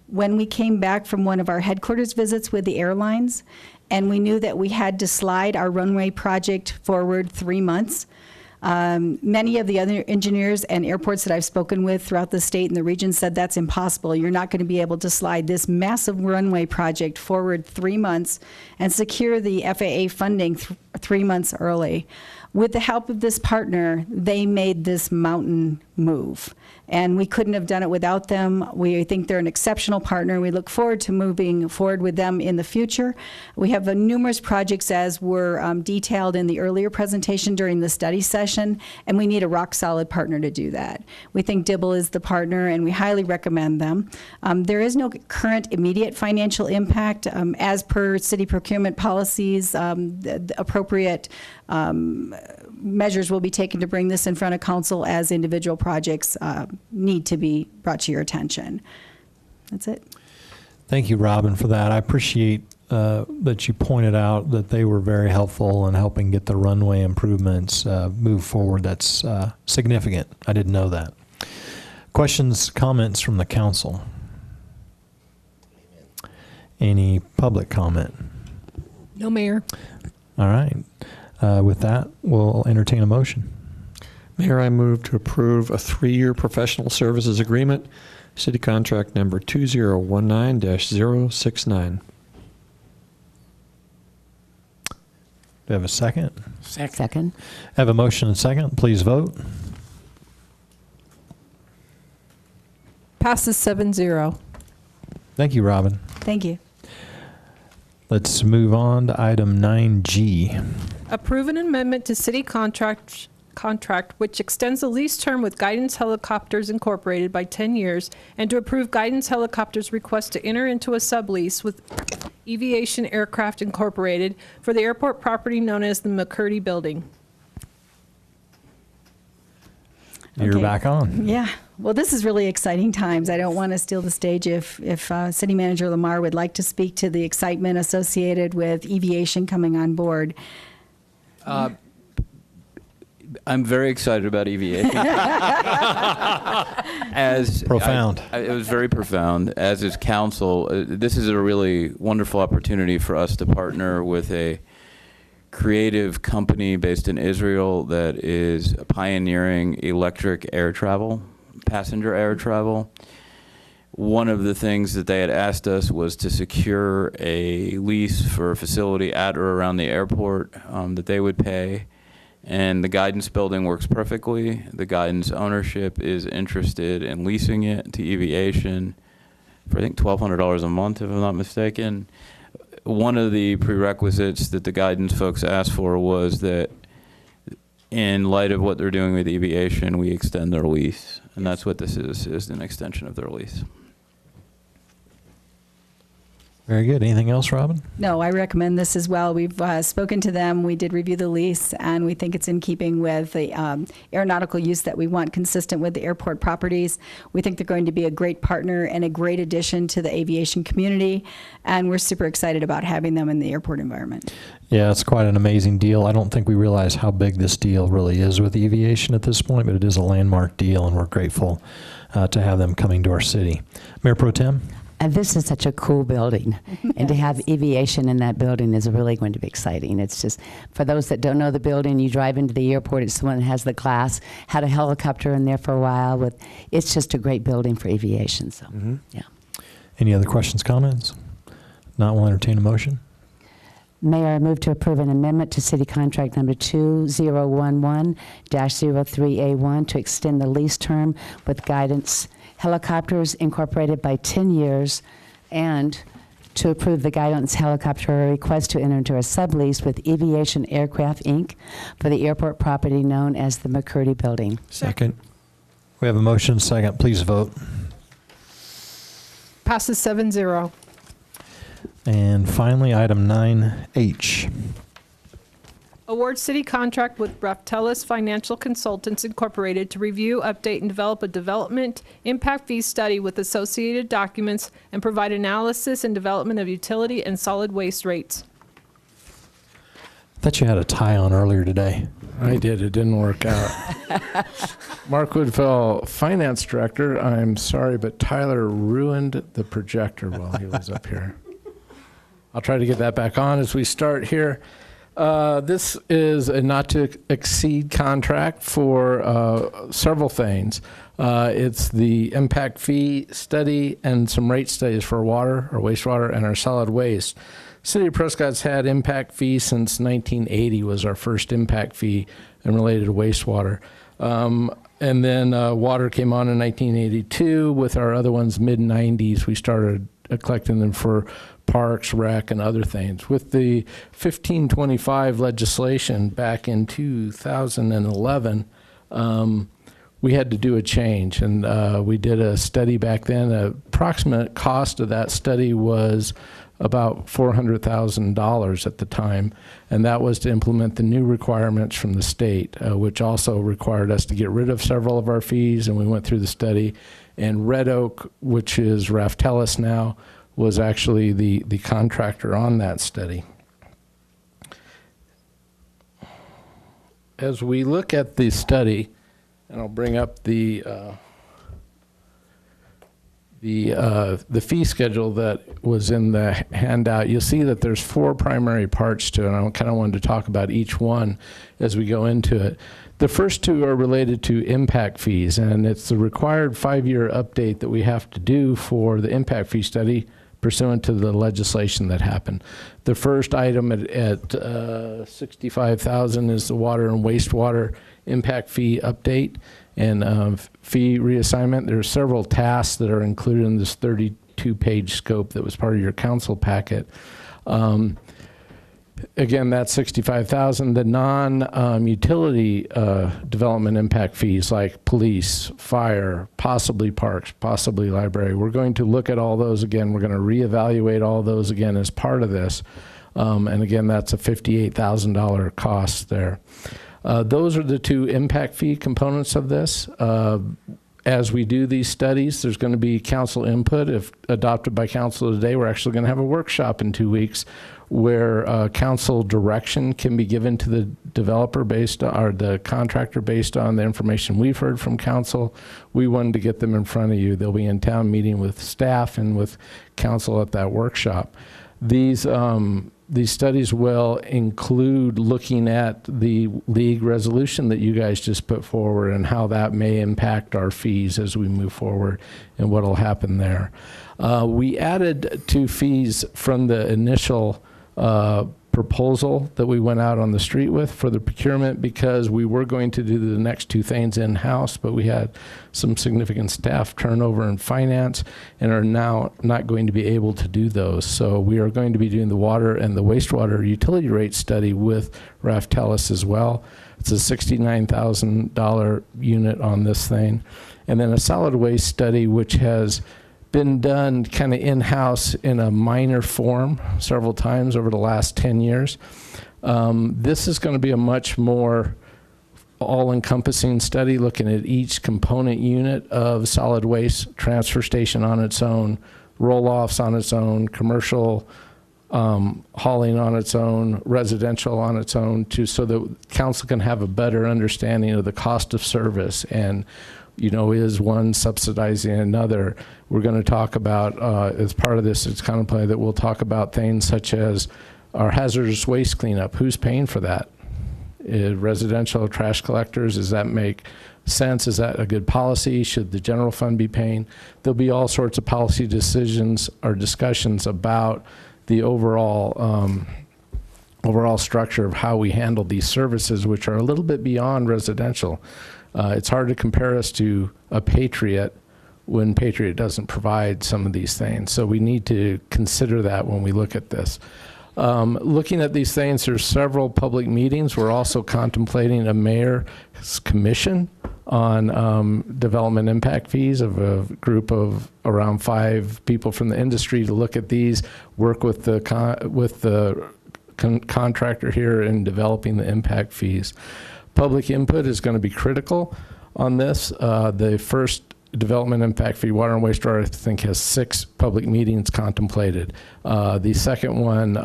[SPEAKER 6] when we came back from one of our headquarters visits with the airlines, and we knew that we had to slide our runway project forward 3 months. Many of the other engineers and airports that I've spoken with throughout the state and the region said that's impossible. You're not going to be able to slide this massive runway project forward 3 months and secure the FAA funding 3 months early. With the help of this partner, they made this mountain move. and we couldn't have done it without them. We think they're an exceptional partner. We look forward to moving forward with them in the future. We have numerous projects, as were detailed in the earlier presentation during the study session, and we need a rock-solid partner to do that. We think Dibble is the partner, and we highly recommend them. There is no current immediate financial impact. As per city procurement policies, the appropriate measures will be taken to bring this in front of council as individual projects need to be brought to your attention. That's it.
[SPEAKER 1] Thank you, Robin, for that. I appreciate that you pointed out that they were very helpful in helping get the runway improvements move forward. That's significant. I didn't know that. Questions, comments from the council? Any public comment?
[SPEAKER 21] No, Mayor.
[SPEAKER 1] All right. With that, we'll entertain a motion.
[SPEAKER 19] Mayor, I move to approve a 3-year professional services agreement, city contract number 2019-069.
[SPEAKER 1] Do we have a second?
[SPEAKER 2] Second.
[SPEAKER 1] Have a motion and second. Please vote.
[SPEAKER 21] Passes 7-0.
[SPEAKER 1] Thank you, Robin.
[SPEAKER 6] Thank you.
[SPEAKER 1] Let's move on to item 9G.
[SPEAKER 21] Approve an amendment to city contract which extends the lease term with Guidance Helicopters Incorporated by 10 years, and to approve Guidance Helicopters' request to enter into a sublease with Aviation Aircraft Incorporated for the airport property known as the McCurdy Building.
[SPEAKER 1] You're back on.
[SPEAKER 6] Yeah. Well, this is really exciting times. I don't want to steal the stage if City Manager Lamar would like to speak to the excitement associated with aviation coming on board.
[SPEAKER 24] I'm very excited about aviation.
[SPEAKER 1] Profound.
[SPEAKER 24] It was very profound. As is council, this is a really wonderful opportunity for us to partner with a creative company based in Israel that is pioneering electric air travel, passenger air travel. One of the things that they had asked us was to secure a lease for a facility at or around the airport that they would pay. And the Guidance building works perfectly. The Guidance ownership is interested in leasing it to aviation for, I think, $1,200 a month, if I'm not mistaken. One of the prerequisites that the Guidance folks asked for was that in light of what they're doing with aviation, we extend their lease. And that's what this is an extension of their lease.
[SPEAKER 1] Very good. Anything else, Robin?
[SPEAKER 6] No, I recommend this as well. We've spoken to them. We did review the lease, and we think it's in keeping with the aeronautical use that we want, consistent with the airport properties. We think they're going to be a great partner and a great addition to the aviation community, and we're super excited about having them in the airport environment.
[SPEAKER 1] Yeah, it's quite an amazing deal. I don't think we realize how big this deal really is with aviation at this point, but it is a landmark deal, and we're grateful to have them coming to our city. Mayor Pro Tem?
[SPEAKER 2] And this is such a cool building, and to have aviation in that building is really going to be exciting. It's just, for those that don't know the building, you drive into the airport, it's the one that has the glass, had a helicopter in there for a while. It's just a great building for aviation, so, yeah.
[SPEAKER 1] Any other questions, comments? Not, we'll entertain a motion.
[SPEAKER 2] Mayor, I move to approve an amendment to city contract number 2011-03A1 to extend the lease term with Guidance Helicopters Incorporated by 10 years, and to approve the Guidance Helicopter request to enter into a sublease with Aviation Aircraft, Inc. for the airport property known as the McCurdy Building.
[SPEAKER 19] Second.
[SPEAKER 1] We have a motion, second. Please vote.
[SPEAKER 21] Passes 7-0.
[SPEAKER 1] And finally, item 9H.
[SPEAKER 21] Award city contract with Braftelis Financial Consultants Incorporated to review, update, and develop a development impact fee study with associated documents and provide analysis and development of utility and solid waste rates.
[SPEAKER 1] I thought you had a tie on earlier today.
[SPEAKER 10] I did. It didn't work out. Mark Woodfell, Finance Director. I'm sorry, but Tyler ruined the projector while he was up here. I'll try to get that back on as we start here. This is a not-to-exceed contract for several things. It's the impact fee study and some rate studies for water or wastewater and our solid waste. City of Prescott's had impact fees since 1980 was our first impact fee and related to wastewater. And then water came on in 1982. With our other ones, mid-90s, we started collecting them for parks, rec, and other things. With the 1525 legislation back in 2011, we had to do a change, and we did a study back then. The approximate cost of that study was about $400,000 at the time, and that was to implement the new requirements from the state, which also required us to get rid of several of our fees, and we went through the study. And Red Oak, which is Raftellus now, was actually the contractor on that study. As we look at the study, and I'll bring up the fee schedule that was in the handout, you'll see that there's 4 primary parts to it, and I kind of wanted to talk about each one as we go into it. The first 2 are related to impact fees, and it's the required 5-year update that we have to do for the impact fee study pursuant to the legislation that happened. The first item at $65,000 is the water and wastewater impact fee update and fee reassignment. There are several tasks that are included in this 32-page scope that was part of your council packet. Again, that's $65,000. The non-utility development impact fees like police, fire, possibly parks, possibly library. We're going to look at all those again. We're going to reevaluate all those again as part of this. And again, that's a $58,000 cost there. Those are the 2 impact fee components of this. As we do these studies, there's going to be council input. If adopted by council today, we're actually going to have a workshop in 2 weeks where council direction can be given to the developer based on, or the contractor based on the information we've heard from council. We wanted to get them in front of you. They'll be in town meeting with staff and with council at that workshop. These studies will include looking at the league resolution that you guys just put forward and how that may impact our fees as we move forward and what will happen there. We added 2 fees from the initial proposal that we went out on the street with for the procurement because we were going to do the next 2 things in-house, but we had some significant staff turnover in finance and are now not going to be able to do those. So we are going to be doing the water and the wastewater utility rate study with Raftellus as well. It's a $69,000 unit on this thing. And then a solid waste study, which has been done kind of in-house in a minor form several times over the last 10 years. This is going to be a much more all-encompassing study looking at each component unit of solid waste, transfer station on its own, roll-offs on its own, commercial hauling on its own, residential on its own, so that council can have a better understanding of the cost of service and is one subsidizing another. We're going to talk about, as part of this, it's contemplated that we'll talk about things such as our hazardous waste cleanup. Who's paying for that? Residential trash collectors, does that make sense? Is that a good policy? Should the general fund be paying? There'll be all sorts of policy decisions or discussions about the overall structure of how we handle these services, which are a little bit beyond residential. It's hard to compare us to a Patriot when Patriot doesn't provide some of these things. So we need to consider that when we look at this. Looking at these things, there's several public meetings. We're also contemplating a mayor's commission on development impact fees of a group of around 5 people from the industry to look at these, work with the contractor here in developing the impact fees. Public input is going to be critical on this. The first development impact fee, water and wastewater, I think has 6 public meetings contemplated. The second one,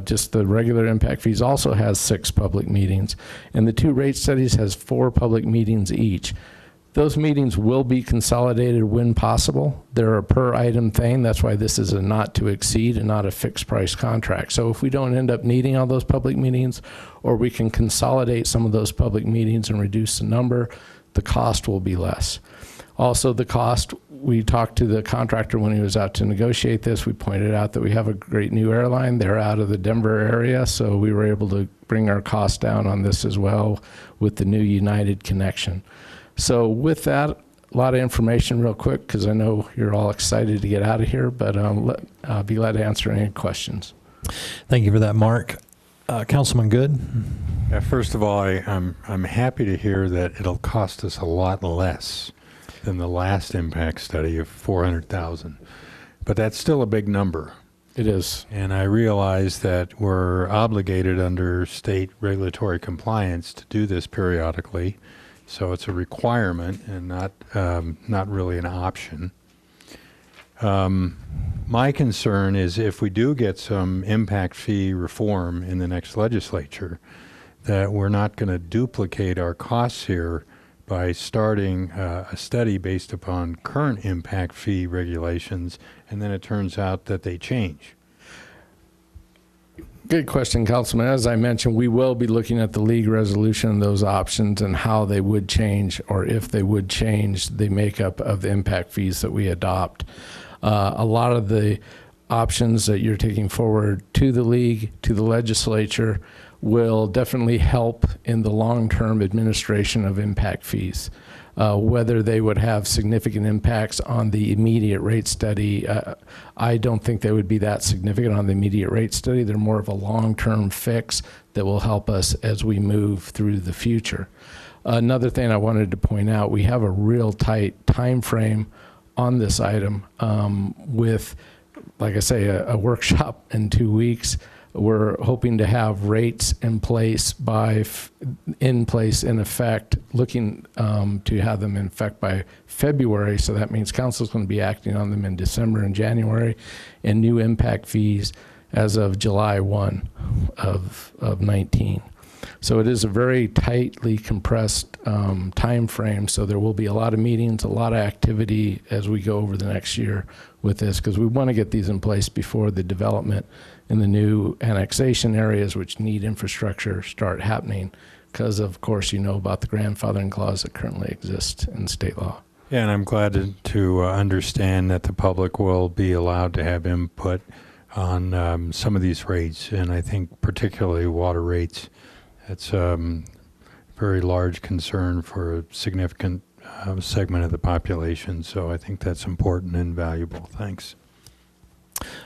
[SPEAKER 10] just the regular impact fees, also has 6 public meetings. And the 2 rate studies has 4 public meetings each. Those meetings will be consolidated when possible. They're a per item thing. That's why this is a not to exceed and not a fixed price contract. So if we don't end up needing all those public meetings, or we can consolidate some of those public meetings and reduce the number, the cost will be less. Also, the cost, we talked to the contractor when he was out to negotiate this. We pointed out that we have a great new airline. They're out of the Denver area, so we were able to bring our costs down on this as well with the new United connection. So with that, a lot of information real quick, because I know you're all excited to get out of here, but I'll be glad to answer any questions.
[SPEAKER 1] Thank you for that, Mark. Councilman Good?
[SPEAKER 14] Yeah, first of all, I'm happy to hear that it'll cost us a lot less than the last impact study of $400,000. But that's still a big number.
[SPEAKER 10] It is.
[SPEAKER 14] And I realize that we're obligated under state regulatory compliance to do this periodically. So it's a requirement and not really an option. My concern is if we do get some impact fee reform in the next legislature, that we're not going to duplicate our costs here by starting a study based upon current impact fee regulations, and then it turns out that they change.
[SPEAKER 10] Good question, Councilman. As I mentioned, we will be looking at the league resolution, those options, and how they would change, or if they would change the makeup of the impact fees that we adopt. A lot of the options that you're taking forward to the league, to the legislature, will definitely help in the long-term administration of impact fees. Whether they would have significant impacts on the immediate rate study, I don't think they would be that significant on the immediate rate study. They're more of a long-term fix that will help us as we move through the future. Another thing I wanted to point out, we have a real tight time frame on this item with, like I say, a workshop in 2 weeks. We're hoping to have rates in place in effect, looking to have them in effect by February. So that means council's going to be acting on them in December and January, and new impact fees as of July 1 of 19. So it is a very tightly compressed time frame. So there will be a lot of meetings, a lot of activity as we go over the next year with this, because we want to get these in place before the development in the new annexation areas, which need infrastructure, start happening, because of course you know about the grandfathering clause that currently exists in state law.
[SPEAKER 14] Yeah, and I'm glad to understand that the public will be allowed to have input on some of these rates, and I think particularly water rates. That's a very large concern for a significant segment of the population, so I think that's important and valuable. Thanks.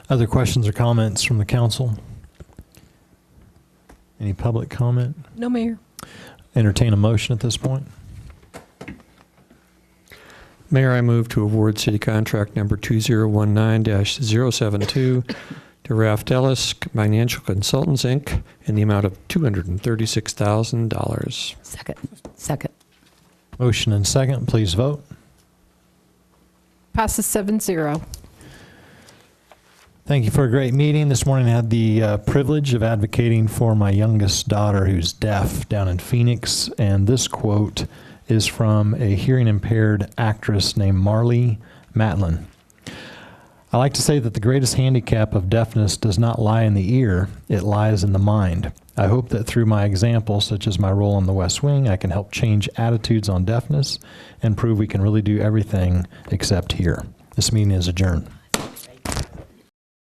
[SPEAKER 1] Other questions or comments from the council? Any public comment?
[SPEAKER 21] No, Mayor.
[SPEAKER 1] Entertain a motion at this point.
[SPEAKER 19] Mayor, I move to award city contract number 2019-072 to Raft Ellis Financial Consultants, Inc. in the amount of $236,000.
[SPEAKER 2] Second.
[SPEAKER 1] Motion and second. Please vote.
[SPEAKER 21] Passes 7-0.
[SPEAKER 1] Thank you for a great meeting. This morning I had the privilege of advocating for my youngest daughter who's deaf down in Phoenix, and this quote is from a hearing impaired actress named Marlee Matlin. I like to say that the greatest handicap of deafness does not lie in the ear, it lies in the mind. I hope that through my example, such as my role on the West Wing, I can help change attitudes on deafness and prove we can really do everything except hear. This meeting is adjourned.